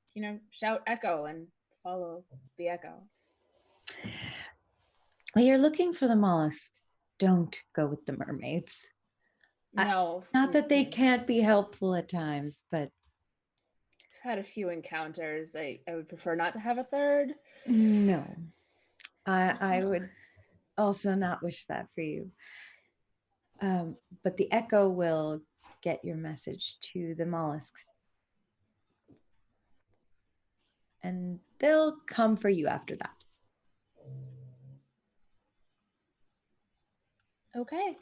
shout echo and follow the echo? Well, you're looking for the mollusks. Don't go with the mermaids. No. Not that they can't be helpful at times, but I've had a few encounters. I would prefer not to have a third. no. I would also not wish that for you. But the echo will get your message to the mollusks. And they'll come for you after that. Okay.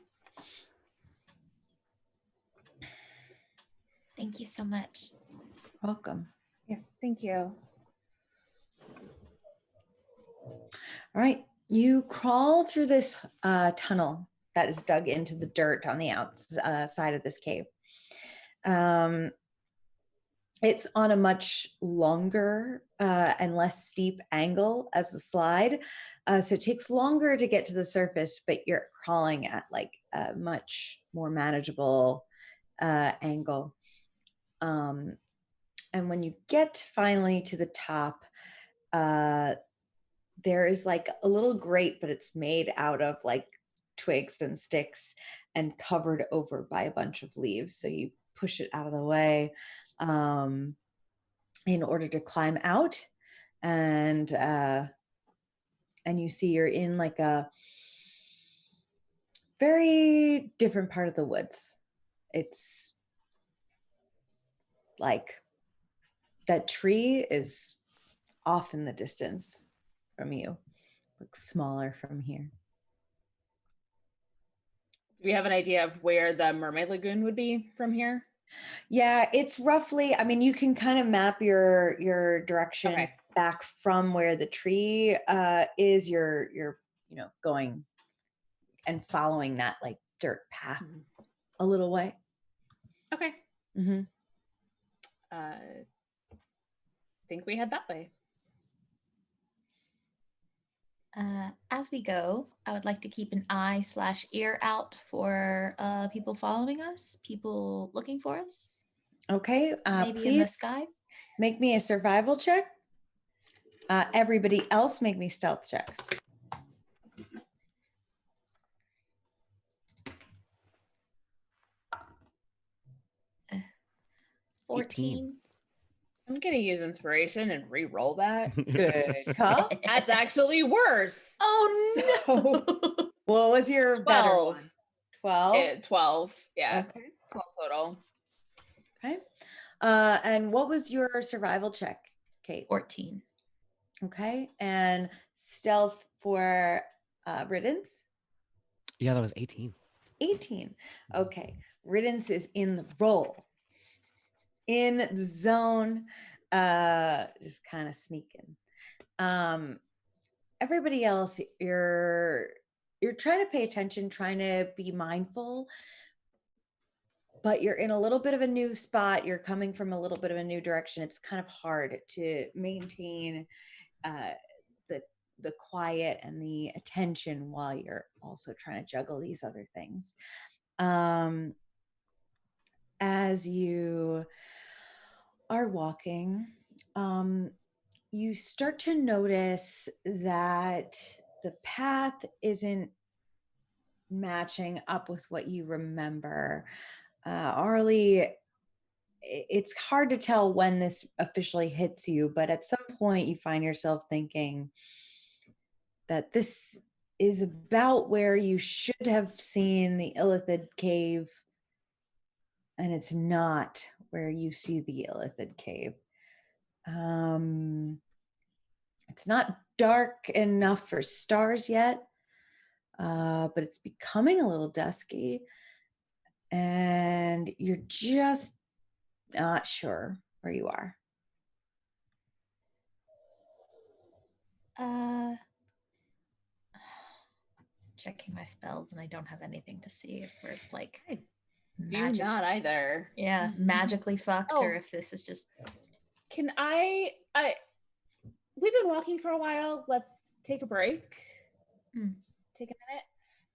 Thank you so much. Welcome. Yes, thank you. All right. You crawl through this tunnel that is dug into the dirt on the outside of this cave. It's on a much longer and less steep angle as the slide. So it takes longer to get to the surface, but you're crawling at like a much more manageable angle. And when you get finally to the top, there is like a little grate, but it's made out of like twigs and sticks and covered over by a bunch of leaves. So you push it out of the way in order to climb out, and you see you're in like a very different part of the woods. It's like that tree is off in the distance from you. Looks smaller from here. Do we have an idea of where the Mermaid Lagoon would be from here? Yeah, it's roughly, I mean, you can kind of map your direction back from where the tree is. You're going and following that like dirt path a little way. Okay. Mm-hmm. Think we head that way. As we go, I would like to keep an eye/ear out for people following us, people looking for us. Okay. Maybe please in the sky. Make me a survival check. Everybody else make me stealth checks. Uh, 14. I'm gonna use inspiration and re-roll that. Good call. That's actually worse. Oh no! What was your 12. better one? 12? 12. Yeah. Okay. 12 total. Okay. And what was your survival check, Kate? 14. Okay. And stealth for Riddance? Yeah, that was 18. 18. Okay. Riddance is in the role. In the zone. Just kind of sneaking. Everybody else, you're trying to pay attention, trying to be mindful, but you're in a little bit of a new spot. You're coming from a little bit of a new direction. It's kind of hard to maintain the quiet and the attention while you're also trying to juggle these other things. As you are walking, you start to notice that the path isn't matching up with what you remember. Arlie, it's hard to tell when this officially hits you, but at some point you find yourself thinking that this is about where you should have seen the Illithid cave, and it's not where you see the Illithid cave. It's not dark enough for stars yet, but it's becoming a little dusky, and you're just not sure where you are. Checking my spells, and I don't have anything to see if we're like do not either. Yeah, magically fucked, or if this is just. Can I we've been walking for a while. Let's take a break. Just take a minute.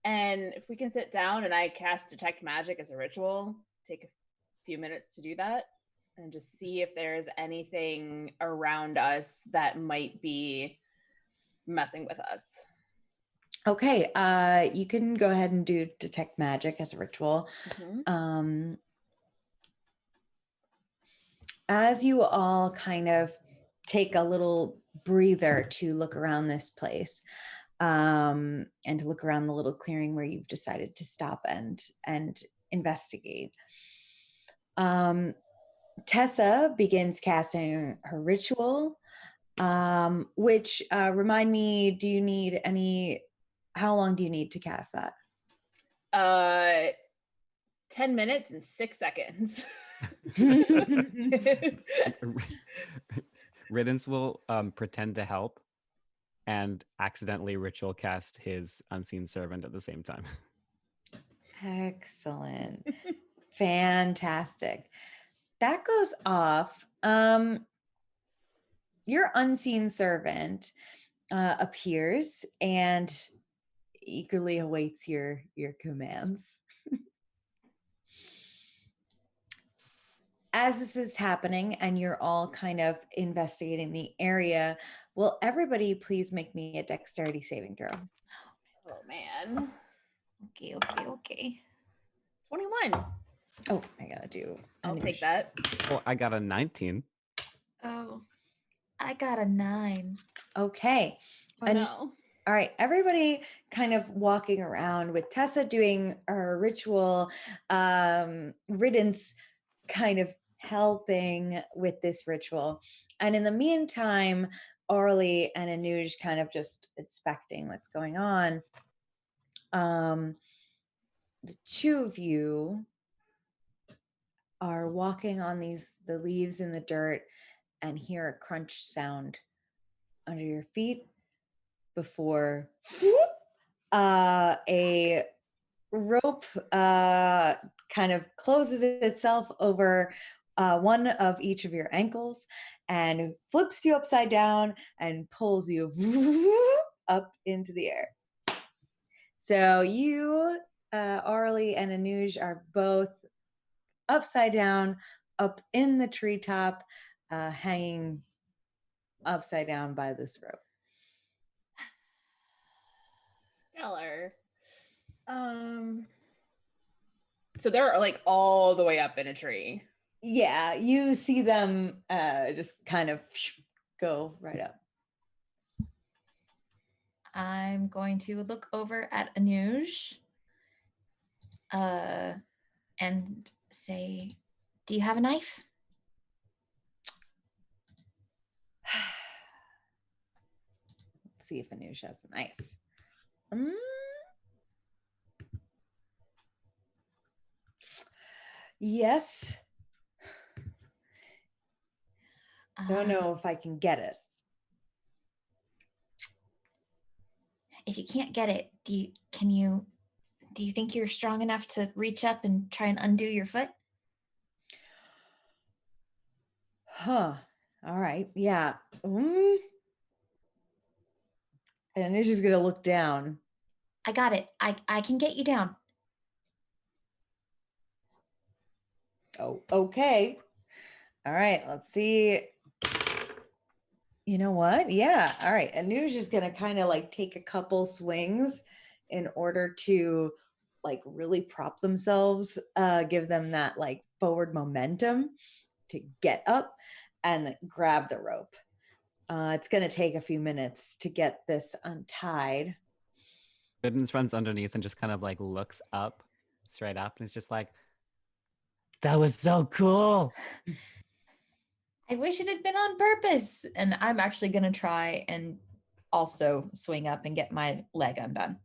And if we can sit down and I cast Detect Magic as a ritual, take a few minutes to do that and just see if there's anything around us that might be messing with us. Okay, you can go ahead and do Detect Magic as a ritual. As you all kind of take a little breather to look around this place, and to look around the little clearing where you've decided to stop and investigate, Tessa begins casting her ritual, which remind me, do you need any? How long do you need to cast that? 10 minutes and 6 seconds. Riddance will pretend to help and accidentally ritual cast his unseen servant at the same time. Excellent. Fantastic. That goes off. Your unseen servant appears and eagerly awaits your commands. As this is happening and you're all kind of investigating the area, will everybody please make me a dexterity saving throw? Oh man. Okay. 21. Oh, I gotta do. I'll take that. Oh, I got a 19. Oh, I got a 9. Okay. Oh And no. all right, everybody kind of walking around with Tessa doing her ritual riddance, kind of helping with this ritual. And in the meantime, Orly and Anuj kind of just inspecting what's going on. The two of you are walking on the leaves in the dirt and hear a crunch sound under your feet before a rope kind of closes itself over one of each of your ankles and flips you upside down and pulls you up into the air. So you, Orly and Anuj, are both upside down, up in the treetop, hanging upside down by this rope. Stellar. So they're like all the way up in a tree. Yeah, you see them just kind of go right up. I'm going to look over at Anuj and say, do you have a knife? Let's see if Anuj has a knife. Yes. Don't know if I can get it. If you can't get it, do you think you're strong enough to reach up and try and undo your foot? Huh. All right. Yeah. And Anuj is gonna look down. I got it. I can get you down. Oh, okay. All right. Let's see. You know what? Yeah. All right. Anuj is gonna kind of like take a couple swings in order to like really prop themselves, give them that like forward momentum to get up and grab the rope. It's gonna take a few minutes to get this untied. Riddance runs underneath and just kind of like looks up, straight up, and it's just like, that was so cool. I wish it had been on purpose. And I'm actually going to try and also swing up and get my leg undone.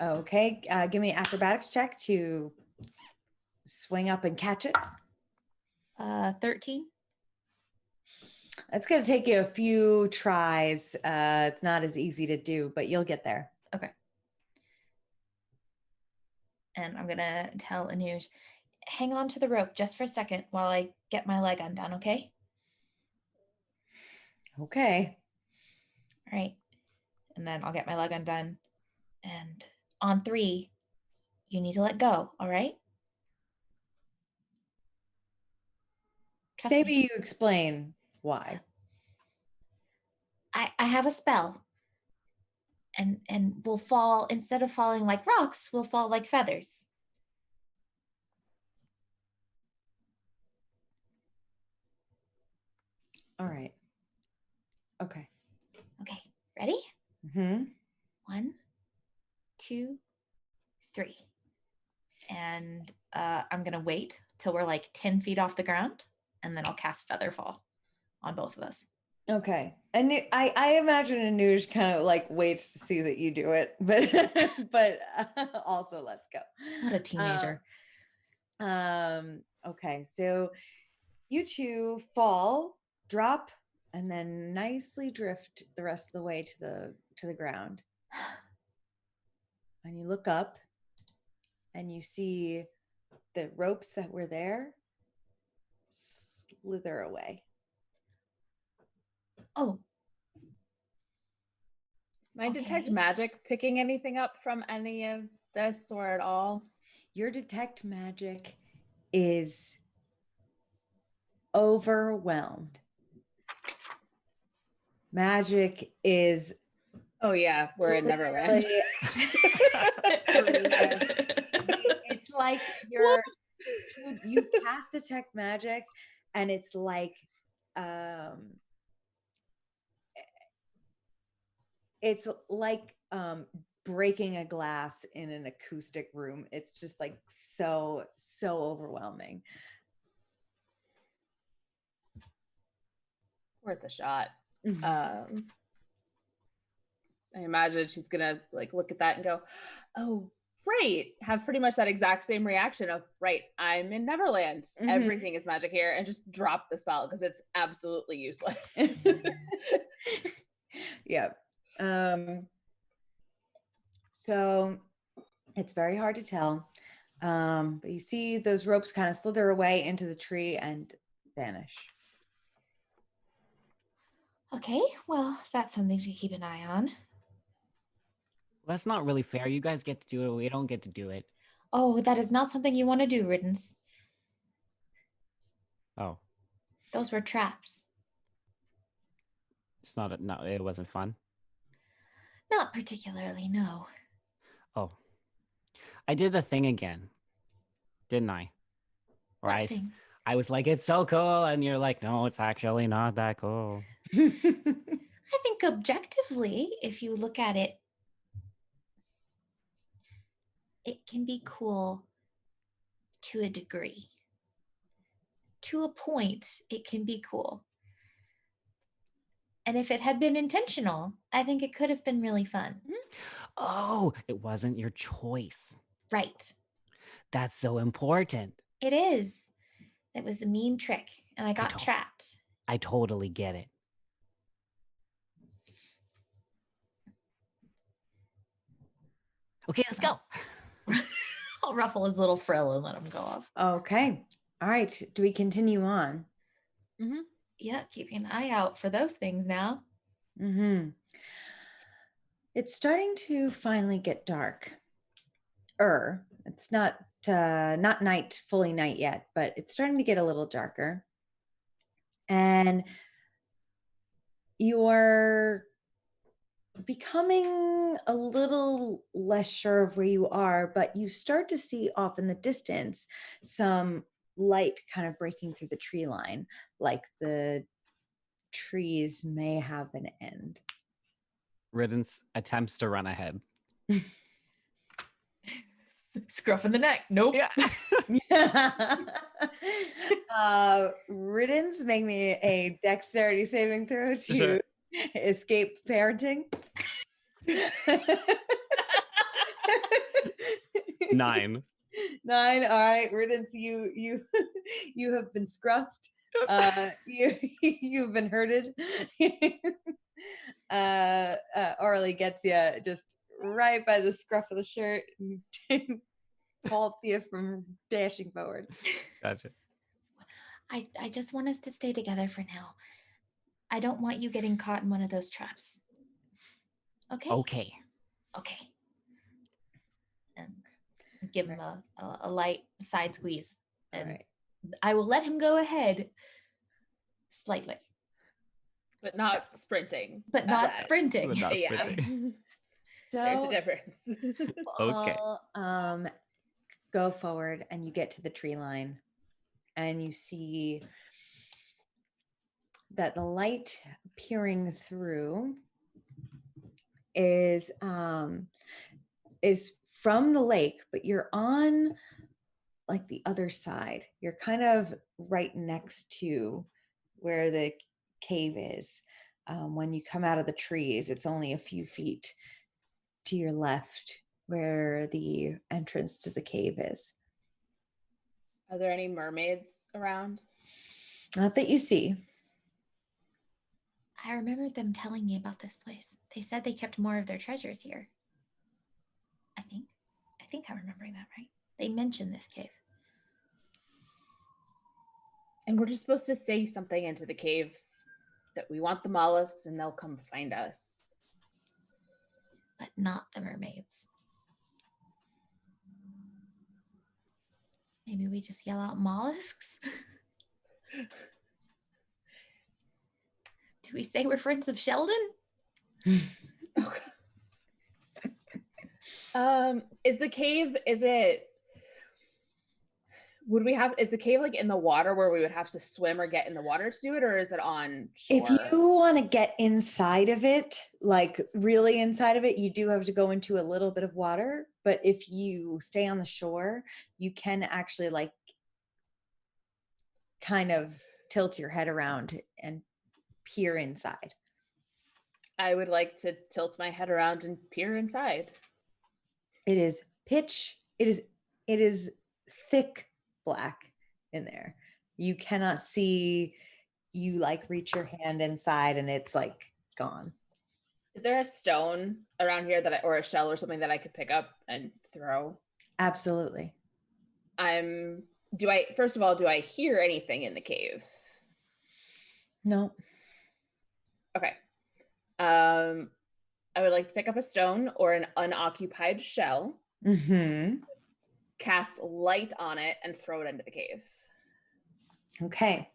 Okay. Give me an acrobatics check to swing up and catch it. 13. It's going to take you a few tries. It's not as easy to do, but you'll get there. Okay. And I'm going to tell Anuj, hang on to the rope just for a second while I get my leg undone, okay? Okay. All right. And then I'll get my leg undone. And on 3, you need to let go, all right? Trust Maybe me. you explain why. I have a spell. And we'll fall, instead of falling like rocks, we'll fall like feathers. All right. Okay. Okay, ready? Mm-hmm. 1, 2, 3. And I'm gonna wait till we're like 10 feet off the ground, and then I'll cast Featherfall on both of us. Okay. And I imagine Anuj kind of like waits to see that you do it, but also let's go. What a teenager. Okay. So you two fall, drop, and then nicely drift the rest of the way to the to the ground. And you look up and you see the ropes that were there slither away. Oh, Is my detect Okay. magic picking anything up from any of this or at all? Your detect magic is overwhelmed. Magic is Oh yeah, we're in Neverland. literally everywhere. It's like you cast detect magic, and it's like breaking a glass in an acoustic room. It's just like so overwhelming. Worth a shot. Mhm. I imagine she's gonna like look at that and go, "Oh, right." Have pretty much that exact same reaction of, "Right, I'm in Neverland. Mhm. Everything is magic here," and just drop the spell because it's absolutely useless. Yeah. So it's very hard to tell. But you see those ropes kind of slither away into the tree and vanish. okay. Well, that's something to keep an eye on. That's not really fair. You guys get to do it. We don't get to do it. Oh, that is not something you want to do, Riddance. Oh, Those were traps. it's not. No, it wasn't fun. Not particularly, no. Oh, I did the thing again, didn't I? Or What thing? I was like, it's so cool, and you're like, no, it's actually not that cool. I think objectively, if you look at it, it can be cool to a degree. To a point, it can be cool. And if it had been intentional, I think it could have been really fun. Oh, it wasn't your choice. Right. That's so important. It is. It was a mean trick, and I got don't- trapped. I totally get it. Okay, let's go. I'll ruffle his little frill and let him go off. Okay. All right. Do we continue on? Mm-hmm. Yeah, keeping an eye out for those things now. Mm-hmm. It's starting to finally get dark. It's not night, fully night yet, but it's starting to get a little darker. And you're becoming a little less sure of where you are, but you start to see off in the distance some light kind of breaking through the tree line, like the trees may have an end. Riddance attempts to run ahead. Scruff in the neck. Nope. Yeah. Riddance, make me a dexterity saving throw to Sure. escape parenting. 9. 9. All right, Riddance, you have been scruffed. You've been hurted. Orly gets you just right by the scruff of the shirt and halts you from dashing forward. Gotcha. I just want us to stay together for now. I don't want you getting caught in one of those traps. Okay? Okay. Okay. And give him a light side squeeze. And Right. I will let him go ahead slightly. But not sprinting. But not That- sprinting. But not Yeah. sprinting. There's a So difference. Okay. all, go forward and you get to the tree line and you see that the light peering through is from the lake, but you're on like the other side. You're kind of right next to where the cave is. When you come out of the trees, it's only a few feet to your left where the entrance to the cave is. Are there any mermaids around? Not that you see. I remember them telling me about this place. They said they kept more of their treasures here. I think I'm remembering that right. They mentioned this cave. And we're just supposed to say something into the cave that we want the mollusks and they'll come find us. But not the mermaids. Maybe we just yell out mollusks? Do we say we're friends of Sheldon? Is the cave, is the cave like in the water where we would have to swim or get in the water to do it, or is it on shore? If you want to get inside of it, like really inside of it, you do have to go into a little bit of water. But if you stay on the shore, you can actually like kind of tilt your head around and peer inside. I would like to tilt my head around and peer inside. It is pitch. It is thick black in there. You cannot see. You like reach your hand inside and it's like gone. Is there a stone around here or a shell or something that I could pick up and throw? Absolutely. First of all, do I hear anything in the cave? No. Okay. I would like to pick up a stone or an unoccupied shell, cast light on it, and throw it into the cave. Okay.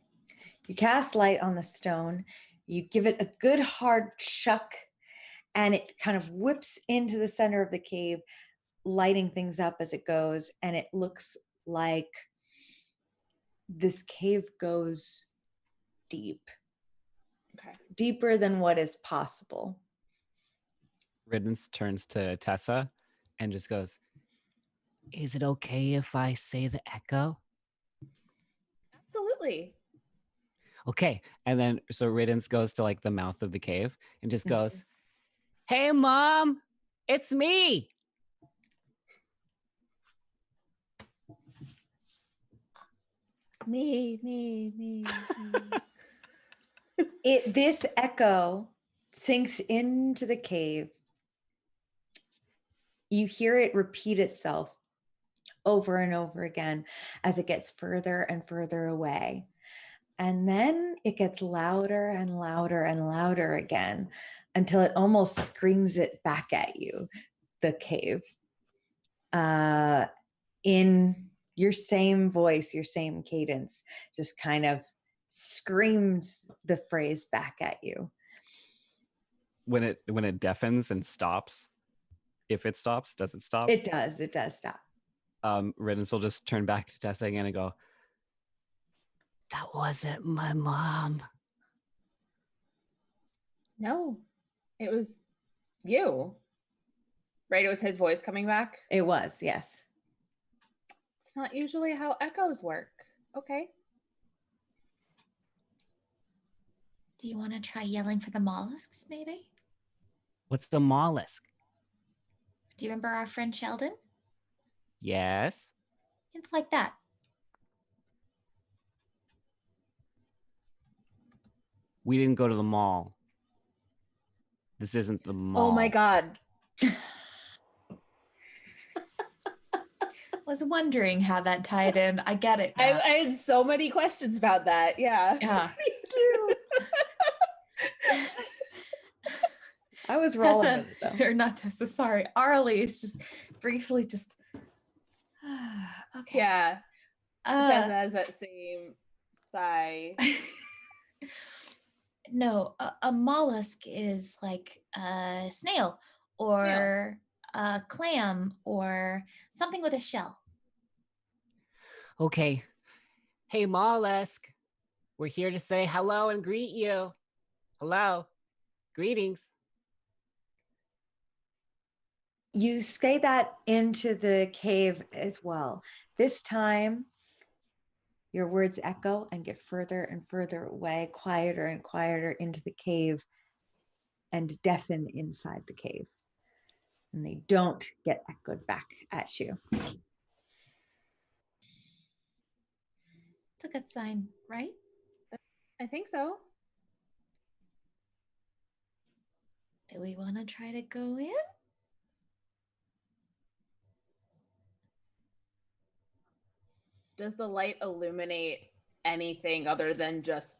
You cast light on the stone. You give it a good hard chuck, and it kind of whips into the center of the cave, lighting things up as it goes. And it looks like this cave goes deep. Okay. Deeper than what is possible. Riddance turns to Tessa and just goes, Is it okay if I say the echo? Absolutely. okay. And then so Riddance goes to like the mouth of the cave and just goes, Hey, Mom, it's me. Me. This echo sinks into the cave. You hear it repeat itself over and over again as it gets further and further away. And then it gets louder and louder and louder again until it almost screams it back at you, the cave. In your same voice, your same cadence, just kind of screams the phrase back at you. When it deafens and stops, if it stops, does it stop? It does stop. Riddance will just turn back to Tessa again and go, That wasn't my mom. No, it was you. Right? It was his voice coming back. It was, yes. It's not usually how echoes work. Okay. Do you want to try yelling for the mollusks, maybe? What's the mollusk? Do you remember our friend Sheldon? Yes. It's like that. We didn't go to the mall. This isn't the mall. Oh my God. Was wondering how that tied in. I get it. I had so many questions about that. Yeah. Yeah. Me too. I was rolling Tessa, with it, though. or not Tessa, sorry. Arlie is just briefly just okay. Yeah. Tessa has that same sigh. No, a mollusk is like a snail or a clam or something with a shell. Okay. Hey, mollusk. We're here to say hello and greet you. Hello. Greetings. You say that into the cave as well. This time, your words echo and get further and further away, quieter and quieter into the cave, and deafen inside the cave. And they don't get echoed back at you. It's a good sign, right? I think so. Do we want to try to go in? Does the light illuminate anything other than just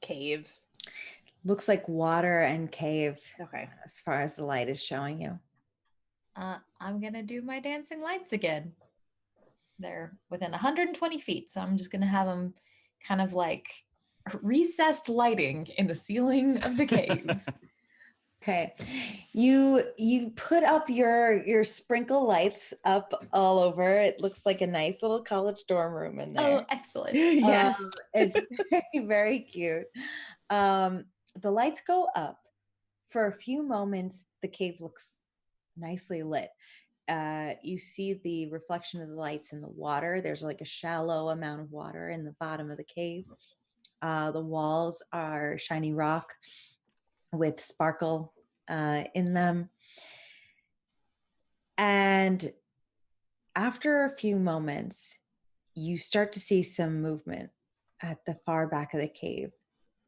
cave? Looks like water and cave Okay. as far as the light is showing you. I'm gonna do my dancing lights again. They're within 120 feet, so I'm just gonna have them kind of like recessed lighting in the ceiling of the cave. Okay. You put up your sprinkle lights up all over. It looks like a nice little college dorm room in there. Oh, excellent. Yes. It's very, very cute. The lights go up. For a few moments, the cave looks nicely lit. You see the reflection of the lights in the water. There's like a shallow amount of water in the bottom of the cave. The walls are shiny rock with sparkle in them. And after a few moments, you start to see some movement at the far back of the cave.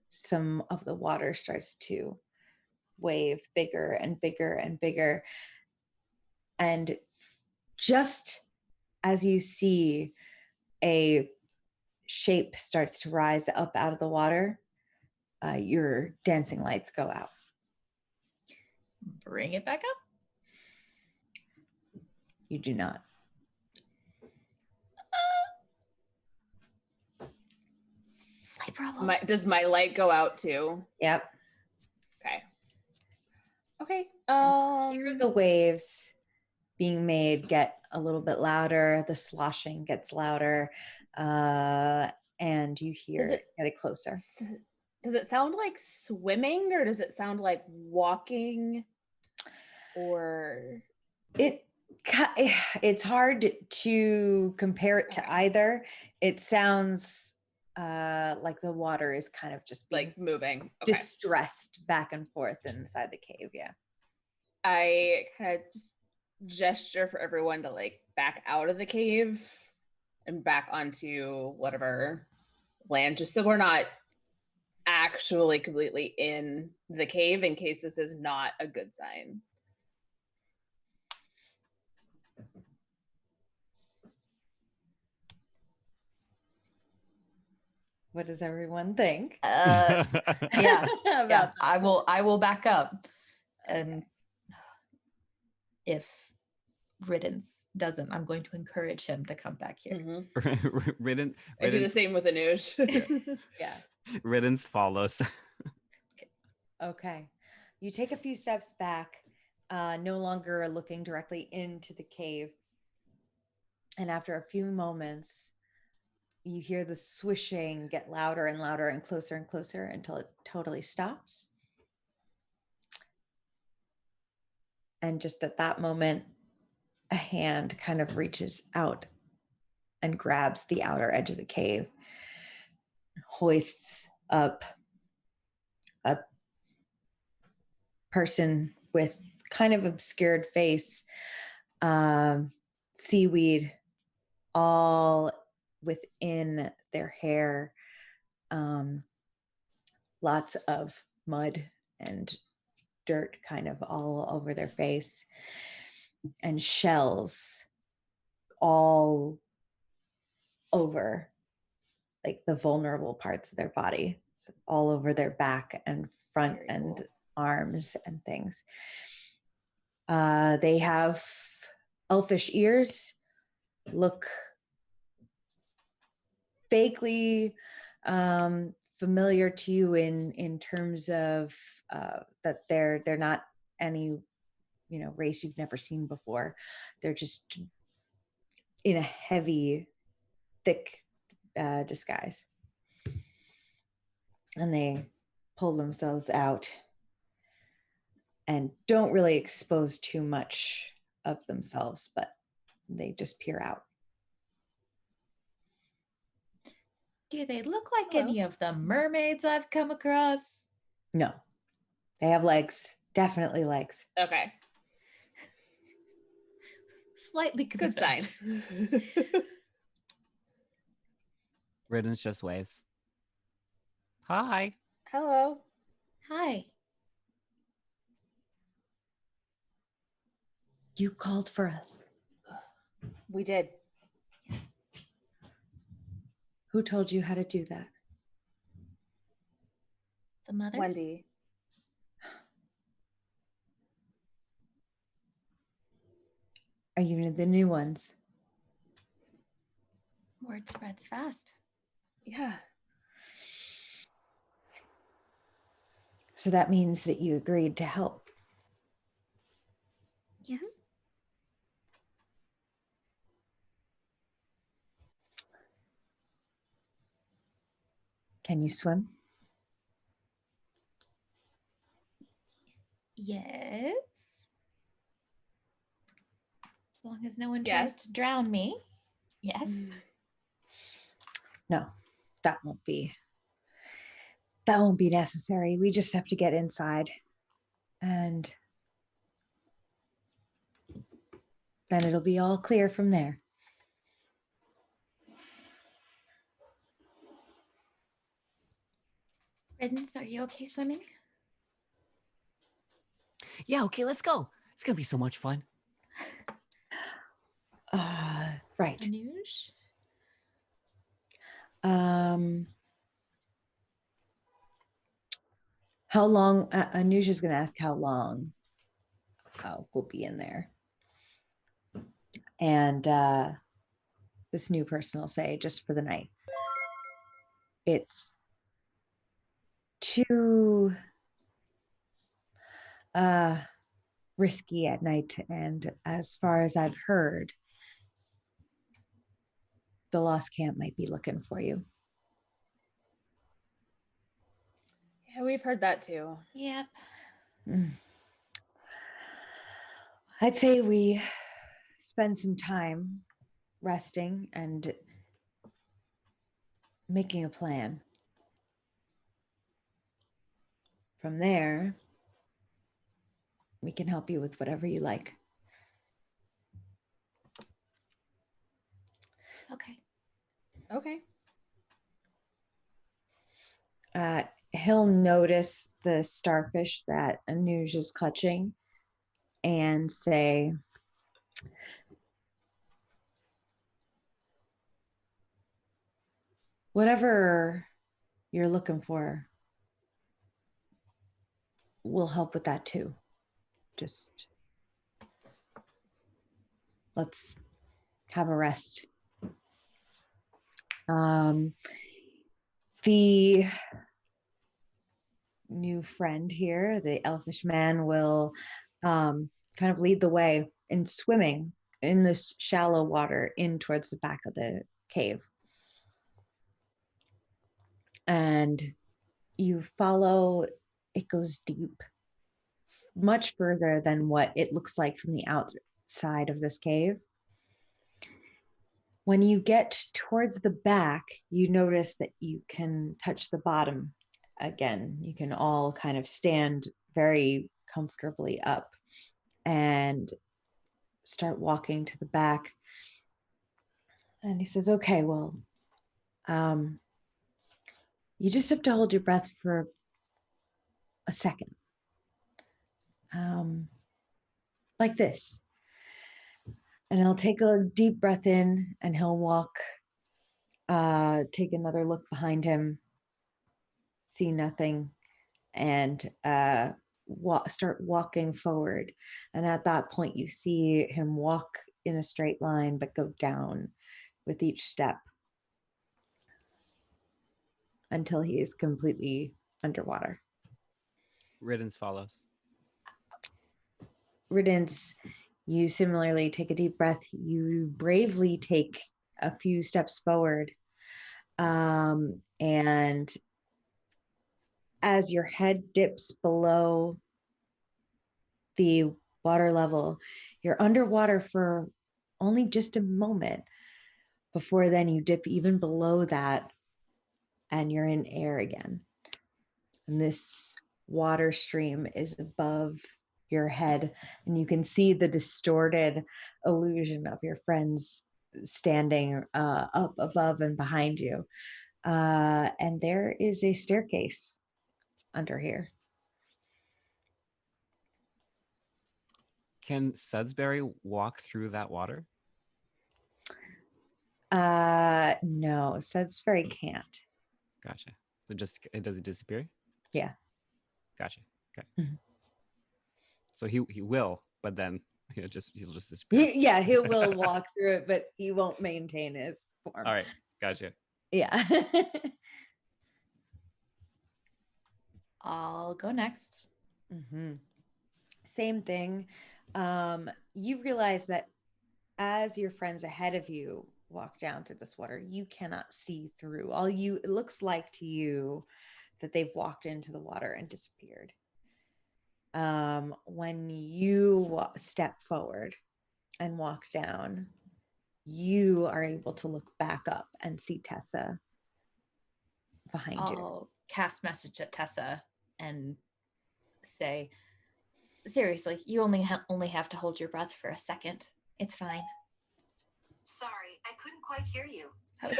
Some of the water starts to wave bigger and bigger and bigger. And just as you see a shape starts to rise up out of the water, your dancing lights go out. Bring it back up. You do not. Slight problem. Does my light go out too? Yep. Okay. Okay. Hear the waves being made get a little bit louder. The sloshing gets louder, and you hear Does it getting closer. Does it sound like swimming, or does it sound like walking? Or it's hard to compare it to either. It sounds like the water is kind of just being like moving, distressed back and forth inside the cave. Yeah. I kind of just gesture for everyone to like back out of the cave and back onto whatever land, just so we're not actually completely in the cave, in case this is not a good sign. What does everyone think? Yeah, I will back up. And if Riddance doesn't, I'm going to encourage him to come back here. Riddance. I do the same with Anuj. Yeah. Riddance follows. Okay. You take a few steps back, no longer looking directly into the cave. And after a few moments, you hear the swishing get louder and louder and closer until it totally stops. And just at that moment, a hand kind of reaches out and grabs the outer edge of the cave, hoists up a person with kind of obscured face, seaweed all within their hair, lots of mud and dirt kind of all over their face, and shells all over like the vulnerable parts of their body, so all over their back and front and arms and things. They have elfish ears, look vaguely familiar to you in terms of that they're not any race you've never seen before. They're just in a heavy, thick disguise, and they pull themselves out and don't really expose too much of themselves, but they just peer out. Do they look like any of the mermaids I've come across? No. They have legs. Definitely legs. Okay. Slightly concerned. Good sign. Riddance just waves. Hi. Hello. Hi. You called for us. We did. Yes. Who told you how to do that? The mothers. Wendy. Are you the new ones? Word spreads fast. Yeah. So that means that you agreed to help. Yes. Can you swim? Yes. As long as no one Yes. tries to drown me. Yes. No, that won't be necessary. We just have to get inside, and then it'll be all clear from there. Riddance, are you okay swimming? Yeah, okay, let's go. It's gonna be so much fun. Right. Anuj? How long? Anusha's gonna ask how long we'll be in there, and this new person will say, just for the night. It's too risky at night, and as far as I've heard, the Lost Camp might be looking for you. Yeah, we've heard that too. Yep. I'd say we spend some time resting and making a plan. From there, we can help you with whatever you like. Okay. Okay. He'll notice the starfish that Anuj is clutching and say, whatever you're looking for, we'll help with that too. Just let's have a rest. The new friend here, the elfish man, will kind of lead the way in swimming in this shallow water in towards the back of the cave. And you follow, it goes deep, much further than what it looks like from the outside of this cave. When you get towards the back, you notice that you can touch the bottom again. You can all kind of stand very comfortably up and start walking to the back. And he says, okay, well, you just have to hold your breath for a second. Like this. And he'll take a deep breath in and he'll walk, take another look behind him, see nothing, and start walking forward. And at that point, you see him walk in a straight line, but go down with each step until he is completely underwater. Riddance follows. Riddance, you similarly take a deep breath. You bravely take a few steps forward. And as your head dips below the water level, you're underwater for only just a moment before then you dip even below that and you're in air again. And this water stream is above your head, and you can see the distorted illusion of your friends standing up above and behind you. And there is a staircase under here. Can Sudsbury walk through that water? No, Sudsbury can't. Gotcha. So does it disappear? Yeah. Gotcha. Okay. Mhm. So he will, but then he'll just disappear. Yeah, he will walk through it, but he won't maintain his form. All right. Gotcha. Yeah. I'll go next. Same thing. You realize that as your friends ahead of you walk down through this water, you cannot see through. It looks like to you that they've walked into the water and disappeared. When you step forward and walk down, you are able to look back up and see Tessa behind you. I'll cast message at Tessa and say, seriously, you only have to hold your breath for a second. It's fine. Sorry, I couldn't quite hear you. I was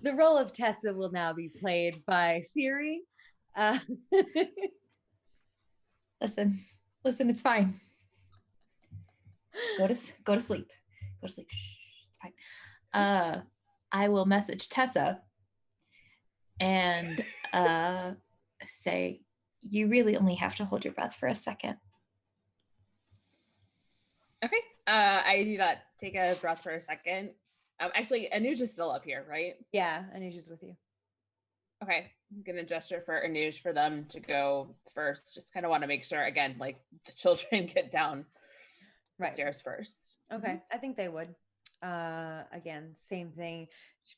The role of Tessa will now be played by Siri. Listen, it's fine. Go to sleep. Go to sleep. Shh, it's fine. I will message Tessa and say, you really only have to hold your breath for a second. Okay. I do that. Take a breath for a second. Actually, Anuj is still up here, right? Yeah, Anuj is with you. Okay. I'm gonna gesture for Anuj for them to go first. Just kind of want to make sure, again, like the children get down the stairs first. Okay, I think they would. Again, same thing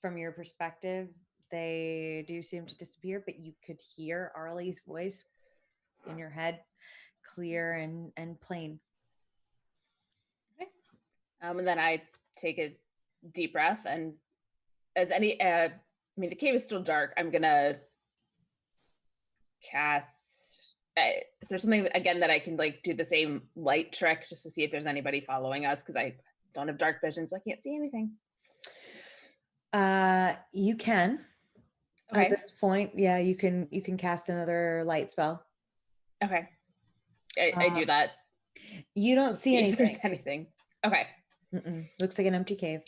from your perspective. They do seem to disappear, but you could hear Arlie's voice in your head, clear and plain. Okay. And then I take a deep breath, and as any, the cave is still dark. I'm gonna cast. Is there something again that I can like do the same light trick just to see if there's anybody following us? Because I don't have dark vision, so I can't see anything. You can. Okay. At this point, yeah, you can cast another light spell. Okay. I do that. You don't see if there's anything. anything. Okay. Looks like an empty cave.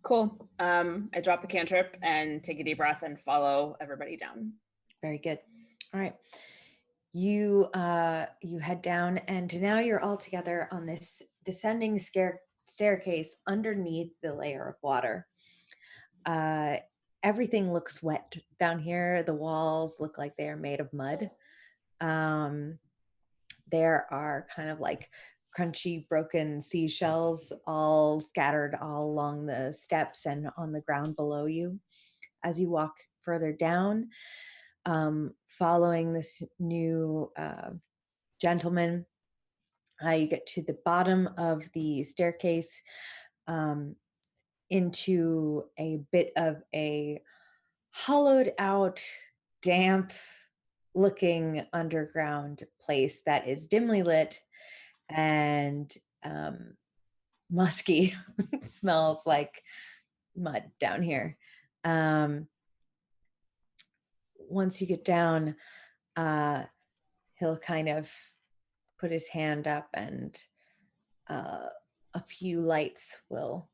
Cool. I drop the cantrip and take a deep breath and follow everybody down. Very good. All right. You head down, and now you're all together on this descending staircase underneath the layer of water. Everything looks wet down here. The walls look like they are made of mud. There are kind of like crunchy broken seashells all scattered all along the steps and on the ground below you. As you walk further down, following this new gentleman, you get to the bottom of the staircase, into a bit of a hollowed out, damp looking underground place that is dimly lit and musky. Smells like mud down here. Once you get down, he'll kind of put his hand up, and a few lights will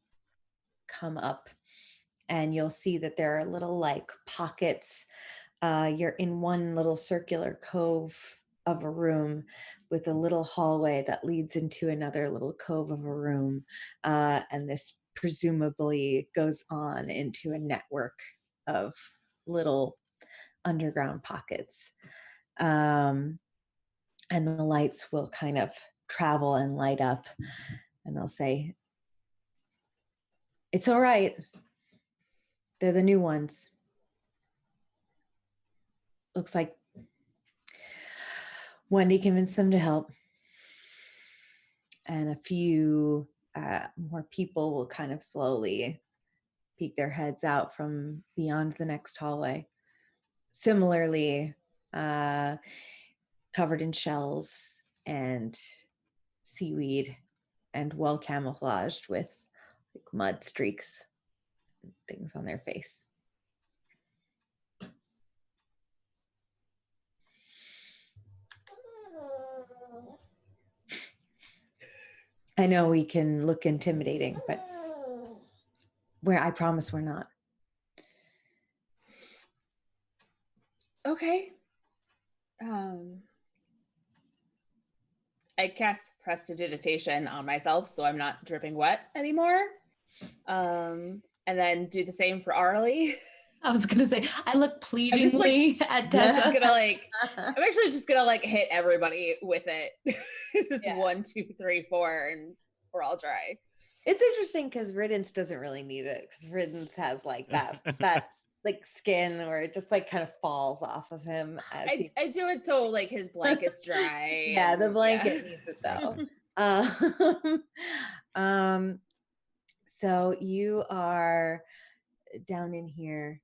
come up, and you'll see that there are little like pockets. You're in one little circular cove of a room with a little hallway that leads into another little cove of a room, and this presumably goes on into a network of little underground pockets. And the lights will kind of travel and light up, and they'll say, "It's all right. They're the new ones. Looks like Wendy convinced them to help." And a few more people will kind of slowly peek their heads out from beyond the next hallway. Similarly, covered in shells and seaweed and well camouflaged with like mud streaks and things on their face. I know we can look intimidating, but I promise we're not. Okay. I cast prestidigitation on myself, so I'm not dripping wet anymore. And then do the same for Arlie. I was gonna say, I look pleadingly at I'm Tessa. actually just gonna hit everybody with it. Just 1, 2, 3, 4, and we're all dry. It's interesting because Riddance doesn't really need it because Riddance has that skin where it just kind of falls off of him. I do it so his blanket's dry. Yeah, the blanket needs it though. So you are down in here,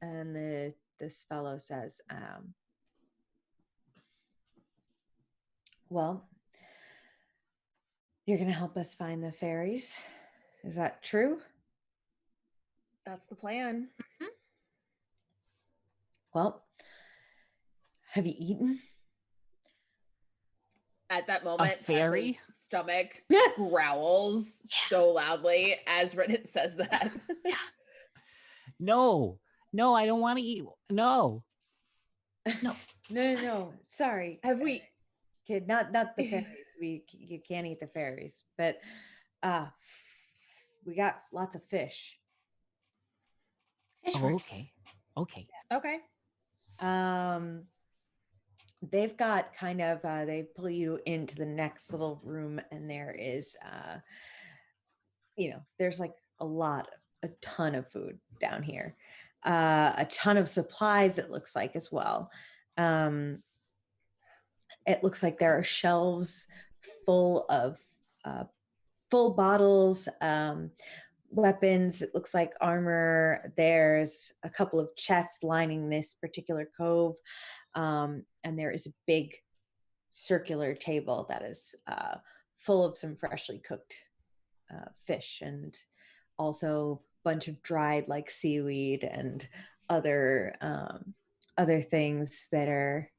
and this fellow says, well, you're gonna help us find the fairies. Is that true? That's the plan. Mm-hmm. Well, have you eaten? At that moment, A fairy? Tessa's stomach growls so loudly as Reddit says that. No, I don't want to eat. No. No. Sorry. Have we? Kid, not the fairies. You can't eat the fairies, but we got lots of fish. Fish Oh, works. okay. Okay. They've got they pull you into the next little room, and there is there's a ton of food down here, a ton of supplies, it looks like, as well. It looks like there are shelves full of full bottles, weapons. It looks like armor. There's a couple of chests lining this particular cove, and there is a big circular table that is full of some freshly cooked fish, and also a bunch of dried seaweed and other things that are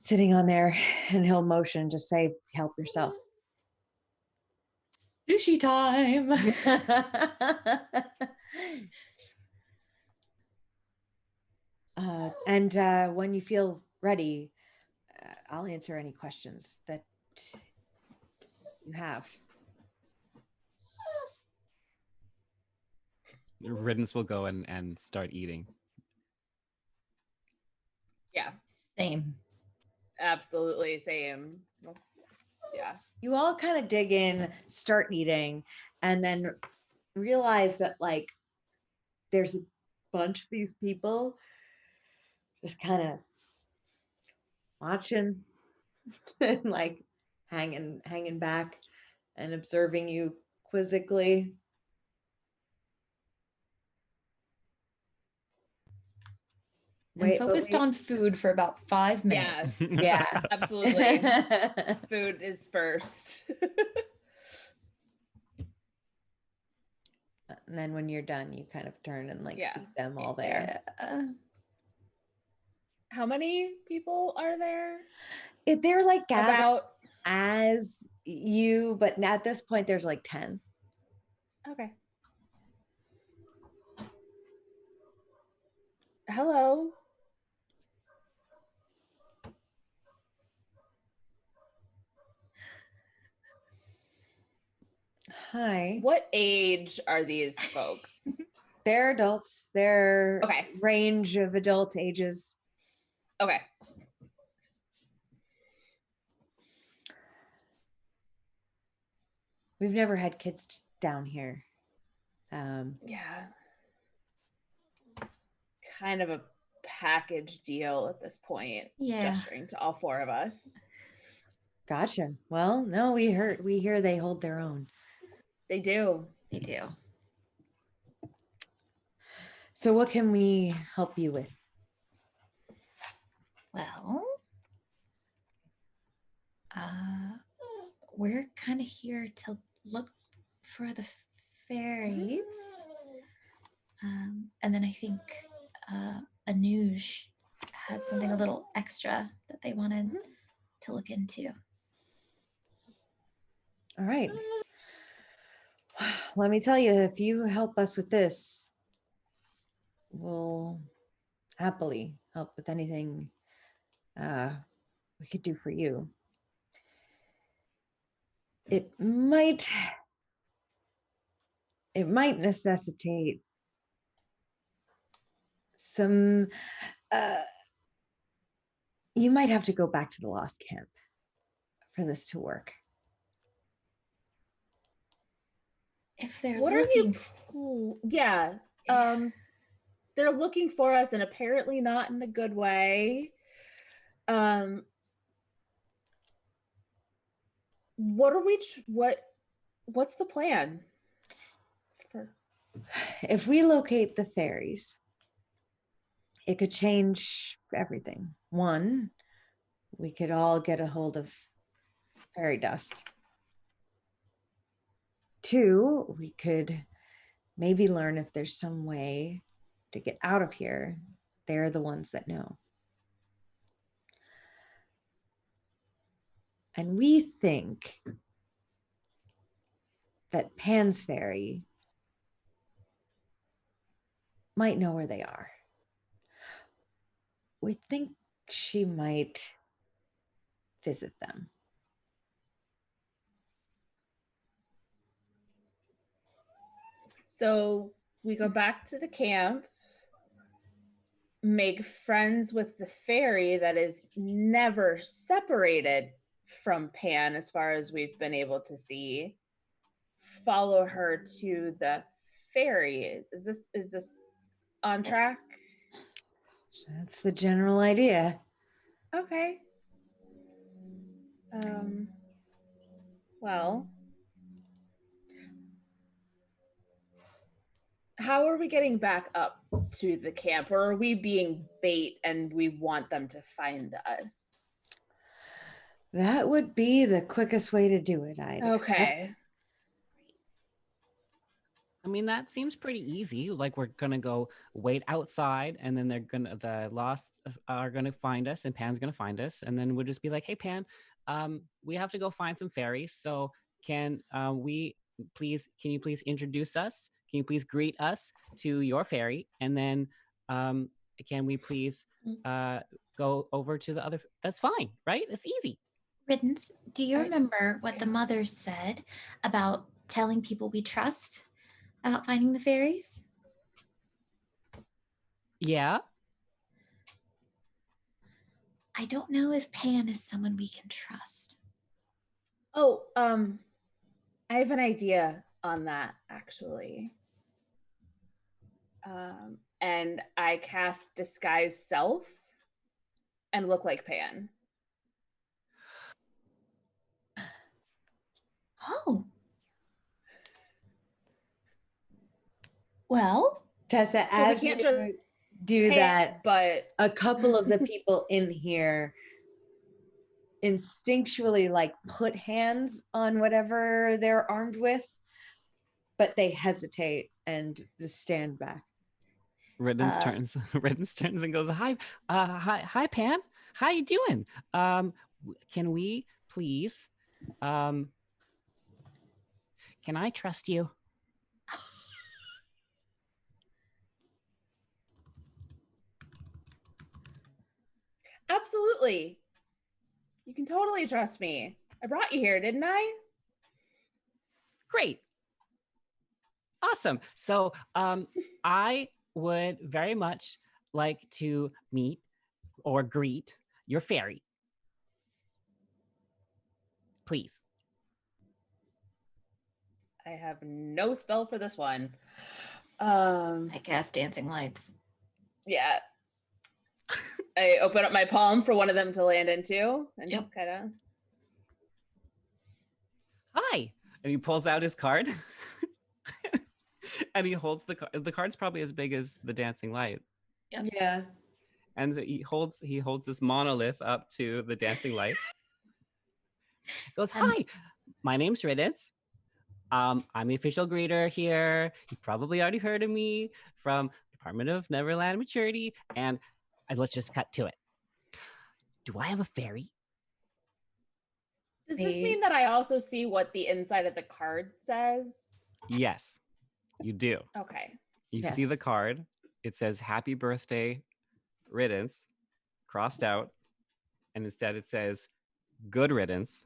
sitting on there. And he'll motion, just say, help yourself. Sushi time. And when you feel ready, I'll answer any questions that you have. Riddance will go and start eating. Yeah. Same. Absolutely same. Yeah. You all kind of dig in, start eating, and then realize that there's a bunch of these people just kind of watching and hanging back and observing you quizzically. I'm focused on food for about 5 minutes. Yes. Yeah. Absolutely. Food is first. And then when you're done, you kind of turn and see them all there. How many people are there? They're gathered About as you, but at this point there's 10. Okay. Hello. Hi. What age are these folks? They're adults. They're Okay. Range of adult ages. Okay. We've never had kids down here. Yeah. It's kind of a package deal at this point. Yeah. Gesturing to all 4 of us. Gotcha. Well, no, we hear they hold their own. They do. They do. So what can we help you with? Well, we're kind of here to look for the fairies. And then I think Anuj had something a little extra that they wanted to look into. All right. Let me tell you, if you help us with this, we'll happily help with anything we could do for you. It might necessitate some you might have to go back to the lost camp for this to work. If they're What are looking you? Yeah. They're looking for us, and apparently not in a good way. What are we? What's the plan? If we locate the fairies, it could change everything. One, we could all get a hold of fairy dust. Two, we could maybe learn if there's some way to get out of here. They're the ones that know. And we think that Pan's fairy might know where they are. We think she might visit them. So we go back to the camp, make friends with the fairy that is never separated from Pan, as far as we've been able to see. Follow her to the fairies. Is this on track? That's the general idea. Okay. Well, how are we getting back up to the camp? Or are we being bait and we want them to find us? That would be the quickest way to do it, I'd expect. Okay. I mean, that seems pretty easy. Like, we're gonna go wait outside, and then the lost are gonna find us, and Pan's gonna find us, and then we'll just be like, "Hey, Pan, we have to go find some fairies. So can you please introduce us? Can you please greet us to your fairy, and then can we please go over to the other?" That's fine, right? It's easy. Riddance, do you remember what the mother said about telling people we trust about finding the fairies? Yeah. I don't know if Pan is someone we can trust. Oh, I have an idea on that, actually. And I cast Disguise Self and look like Pan. Oh. Well, Tessa, So as we can't you do Pan, that, but a couple of the people in here instinctually like put hands on whatever they're armed with, but they hesitate and just stand back. Riddance turns and goes, hi, Pan. How you doing? Can we please, can I trust you? absolutely. You can totally trust me. I brought you here, didn't I? Great. Awesome. So I would very much like to meet or greet your fairy. Please. I have no spell for this one. I cast dancing lights. Yeah. I open up my palm for one of them to land into and Yep. just kind of. Hi. And he pulls out his card. And he holds the card. The card's probably as big as the dancing light. Yep. Yeah. And so he holds this monolith up to the dancing light. Goes, hi, my name's Riddance. I'm the official greeter here. You've probably already heard of me from Department of Neverland Maturity. And let's just cut to it. Do I have a fairy? Does this mean that I also see what the inside of the card says? Yes, you do. Okay. You Yes. see the card. It says "Happy Birthday, Riddance," crossed out, and instead it says "Good Riddance."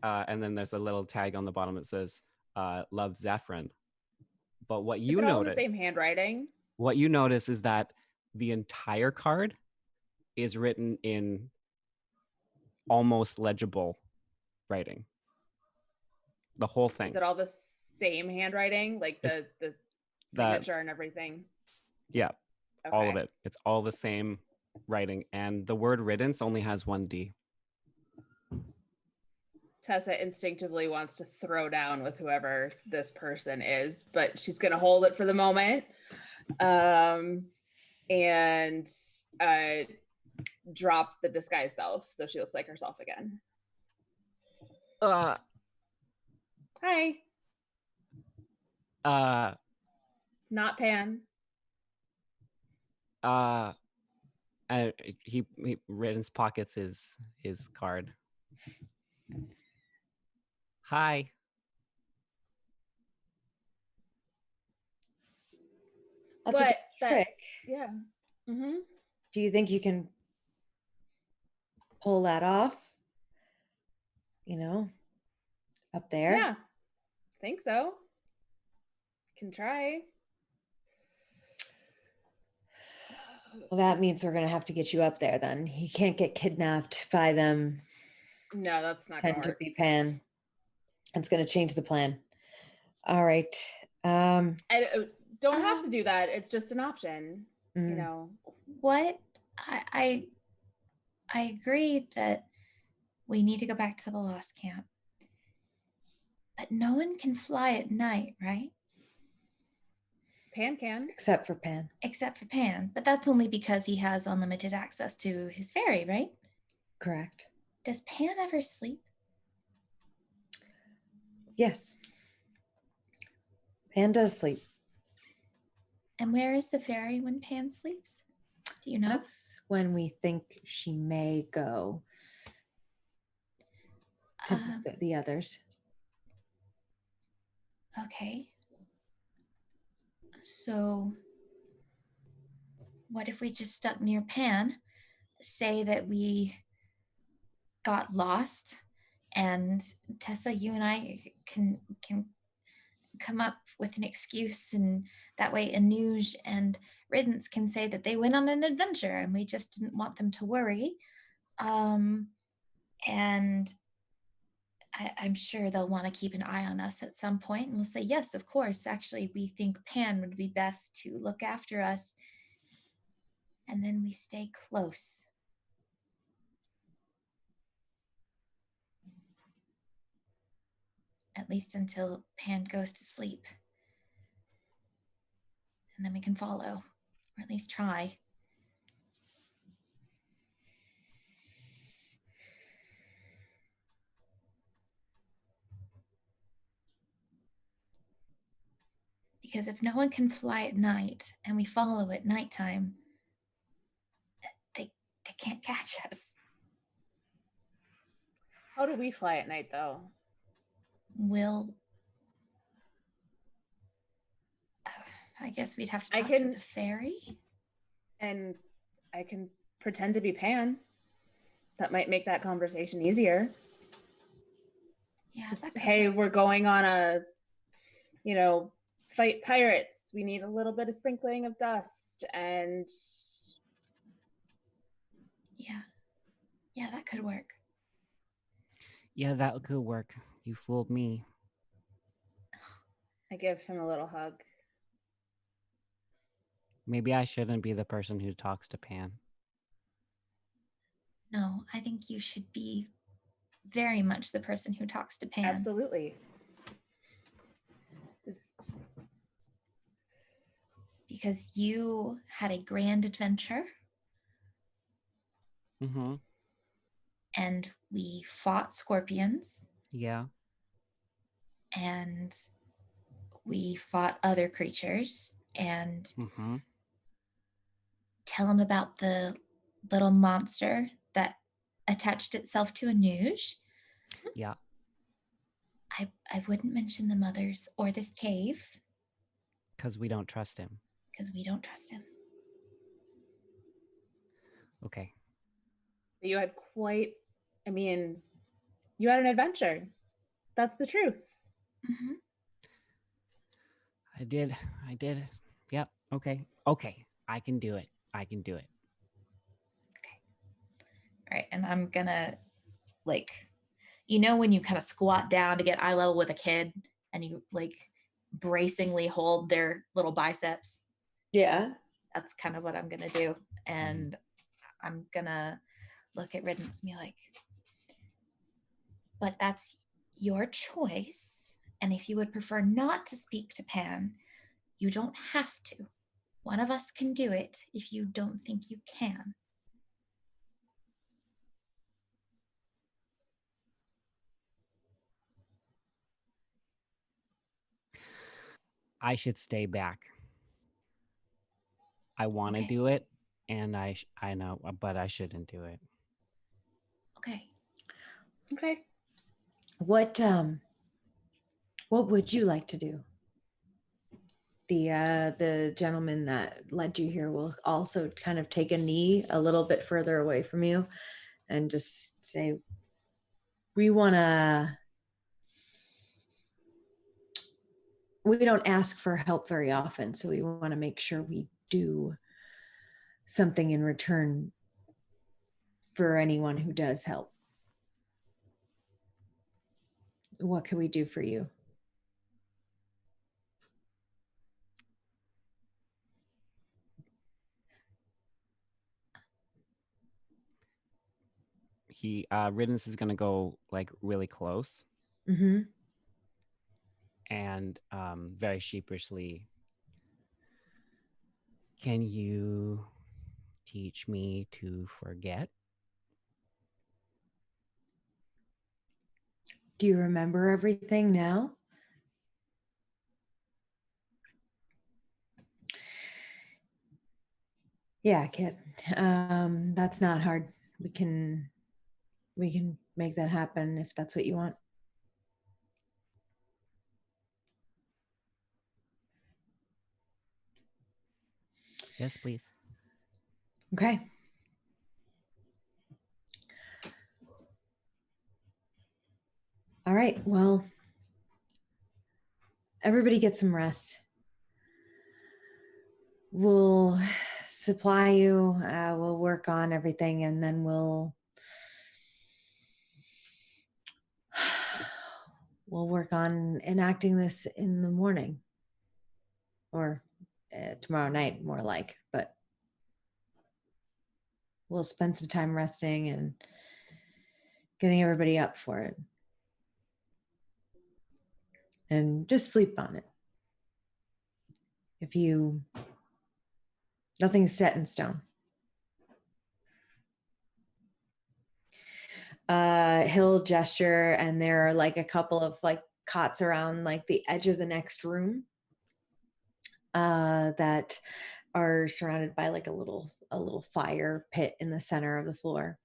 And then there's a little tag on the bottom that says "Love, Zephyrin." But what Is you it all in the notice, same handwriting? what you notice is that the entire card is written in almost legible writing. The whole thing. Is it all the same handwriting, like It's the signature and everything? Yeah, all of Okay. it. It's all the same writing, and the word riddance only has one D. Tessa instinctively wants to throw down with whoever this person is, but she's going to hold it for the moment. And drop the disguise self so she looks like herself again. Uh, Hi. uh, Not Pan. he Riddance pockets his card. Hi. That's a But good trick. Yeah. Mm-hmm. Do you think you can pull that off? You know, up there? Yeah. Think so. Can try. Well, that means we're going to have to get you up there then. You can't get kidnapped by them. No, that's not going Tend to to work. be Pan. It's going to change the plan. All right. I don't have to do that. It's just an option. You Mm. know. What I agree that we need to go back to the Lost Camp. But no one can fly at night, right? Pan can. Except for Pan. Except for Pan. But that's only because he has unlimited access to his ferry, right? Correct. Does Pan ever sleep? Yes. Pan does sleep. And where is the ferry when Pan sleeps? Do you know? That's when we think she may go to the others. Okay. So what if we just stuck near Pan, say that we got lost, and Tessa, you and I can come up with an excuse, and that way Anuj and Riddance can say that they went on an adventure and we just didn't want them to worry. And I'm sure they'll want to keep an eye on us at some point, and we'll say, yes, of course, actually we think Pan would be best to look after us, and then we stay close. At least until Pan goes to sleep. And then we can follow, or at least try. Because if no one can fly at night and we follow at nighttime, they can't catch us. How do we fly at night, though? I guess we'd have to talk to the ferry. And I can pretend to be Pan. That might make that conversation easier. Yeah. Just, hey, we're going on a, fight pirates. We need a little bit of sprinkling of dust, and Yeah, that could work. Yeah, that could work. You fooled me. I give him a little hug. Maybe I shouldn't be the person who talks to Pan. No, I think you should be very much the person who talks to Pan. Absolutely. Because you had a grand adventure. Mm-hmm. And we fought scorpions. Yeah. And we fought other creatures. And tell them about the little monster that attached itself to a Nuge. Yeah. I wouldn't mention the mothers or this cave Because we don't trust him. because we don't trust him. Okay. You had you had an adventure. That's the truth. Mm-hmm. I did. Yep. Okay. Okay. I can do it. All right, and I'm gonna when you kind of squat down to get eye level with a kid and you bracingly hold their little biceps. Yeah. That's kind of what I'm gonna do. And I'm gonna look at Riddance and be like, But that's your choice. And if you would prefer not to speak to Pan, you don't have to. One of us can do it if you don't think you can. I should stay back. I want to Okay. do it, and I know, but I shouldn't do it. Okay. Okay. What would you like to do? The gentleman that led you here will also kind of take a knee a little bit further away from you and just say, we don't ask for help very often, so we want to make sure we do something in return for anyone who does help. What can we do for you? Riddance is gonna go really close. Mm-hmm. And very sheepishly, can you teach me to forget? Do you remember everything now? Yeah, kid. That's not hard. We can make that happen if that's what you want. Yes, please. Okay. All right. Well, everybody get some rest. We'll supply you. We'll work on everything, and then we'll work on enacting this in the morning, or tomorrow night, more like. But we'll spend some time resting and getting everybody up for it, and just sleep on it. Nothing's set in stone. He'll gesture, and there are a couple of cots around the edge of the next room that are surrounded by a little fire pit in the center of the floor.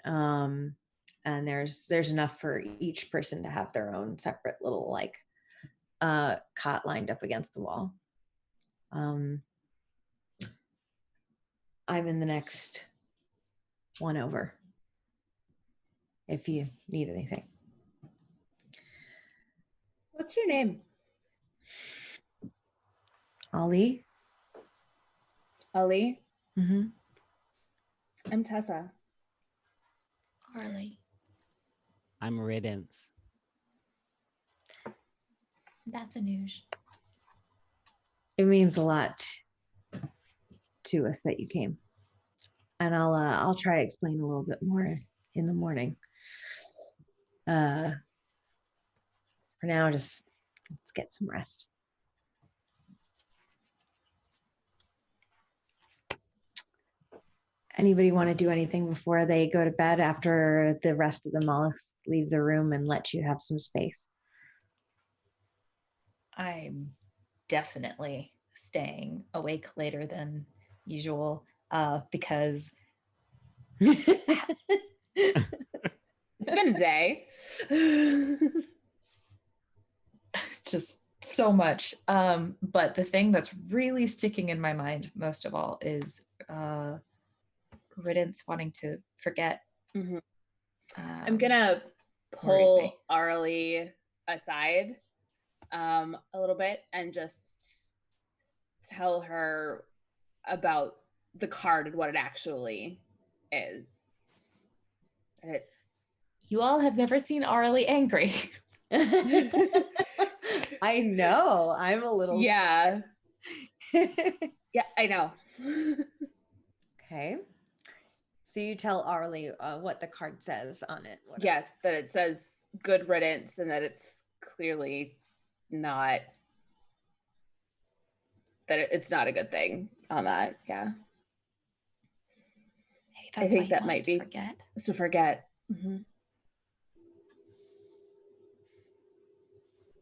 And there's enough for each person to have their own separate little cot lined up against the wall. I'm in the next one over if you need anything. What's your name? Ali? Ali? Mm-hmm. I'm Tessa. Harley. I'm Riddance. That's a news. It means a lot to us that you came, and I'll try to explain a little bit more in the morning. For now, just let's get some rest. Anybody want to do anything before they go to bed after the rest of the mollusks leave the room and let you have some space? I'm definitely staying awake later than usual because It's been a day. Just so much. But the thing that's really sticking in my mind most of all is Riddance wanting to forget. I'm gonna pull Arlie aside a little bit and just tell her about the card and what it actually is. And it's you all have never seen Arlie angry. I know. I'm a little. Yeah. Yeah, I know. Okay. So you tell Arlie what the card says on it. Yeah, that it says good riddance and that it's clearly not, that it's not a good thing on that. Yeah. Maybe that's I think why he that wants might to be forget. to forget. Mm-hmm.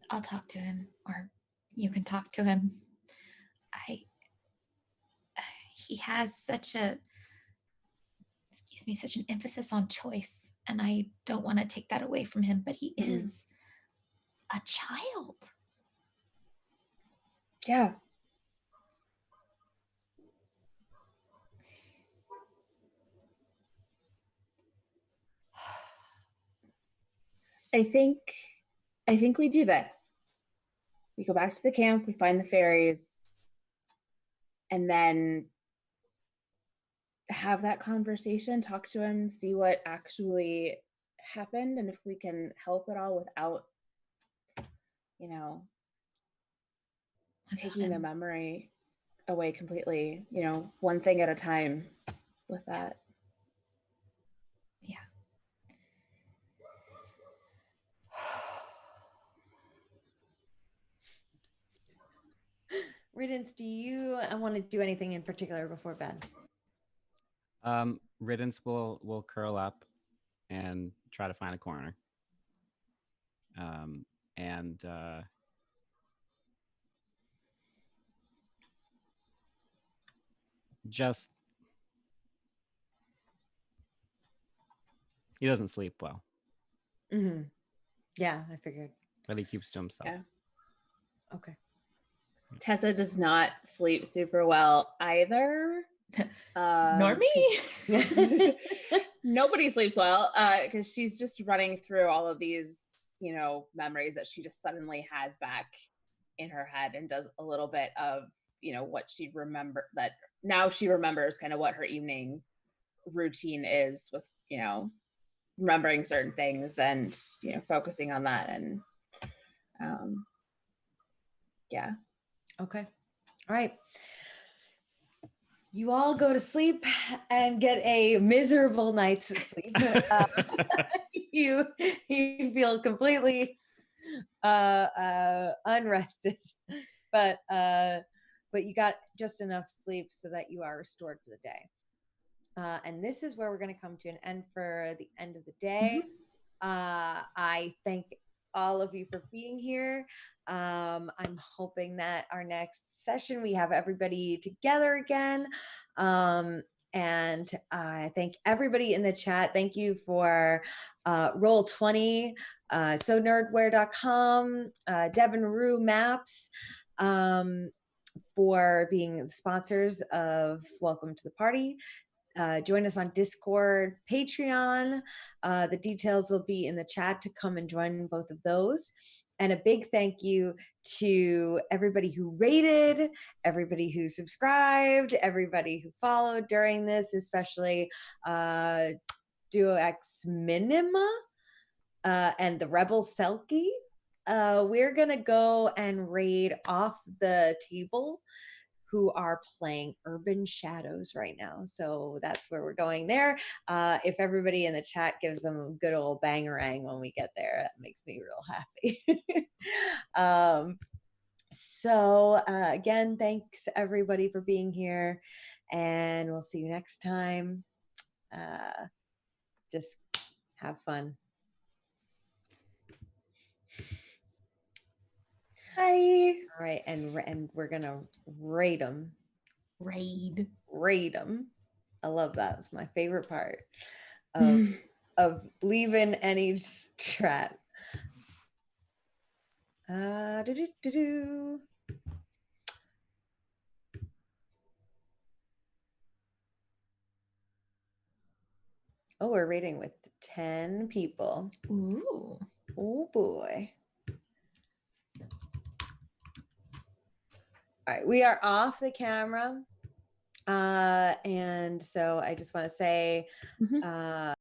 I'll talk to him, or you can talk to him. He has such an emphasis on choice, and I don't want to take that away from him, but he is a child. Yeah. I think we do this. We go back to the camp, we find the fairies, and then have that conversation, talk to him, see what actually happened, and if we can help at all without, taking the memory away completely, one thing at a time with that. Yeah. Riddance, do you want to do anything in particular before bed? Riddance will curl up and try to find a corner. And just he doesn't sleep well. Mm-hmm. Yeah, I figured. But he keeps to himself. Yeah. Okay. Tessa does not sleep super well either. Nor me. Nobody sleeps well because she's just running through all of these, memories that she just suddenly has back in her head, and does a little bit of, what she that now she remembers kind of what her evening routine is with, remembering certain things and, focusing on that. And yeah. Okay. All right. You all go to sleep and get a miserable night's sleep. You feel completely unrested, but you got just enough sleep so that you are restored for the day. And this is where we're going to come to an end for the end of the day. I thank all of you for being here. I'm hoping that our next session we have everybody together again. And I thank everybody in the chat. Thank you for Roll20, SoNerdware.com, Devin Rue Maps, for being sponsors of Welcome to the Party. Join us on Discord, Patreon. The details will be in the chat to come and join both of those. And a big thank you to everybody who rated, everybody who subscribed, everybody who followed during this, especially Duo X Minima and the Rebel Selkie. We're going to go and raid off the table who are playing Urban Shadows right now. So that's where we're going there. If everybody in the chat gives them a good old bangarang when we get there, that makes me real happy. So again, thanks everybody for being here, and we'll see you next time. Just have fun. Bye. All right, and we're gonna rate them. Raid. Rate them. I love that. It's my favorite part of of leaving any strat. Do-do-do-do. Oh, we're rating with 10 people. Ooh. Oh boy. All right, we are off the camera. And so I just want to say, Mhm.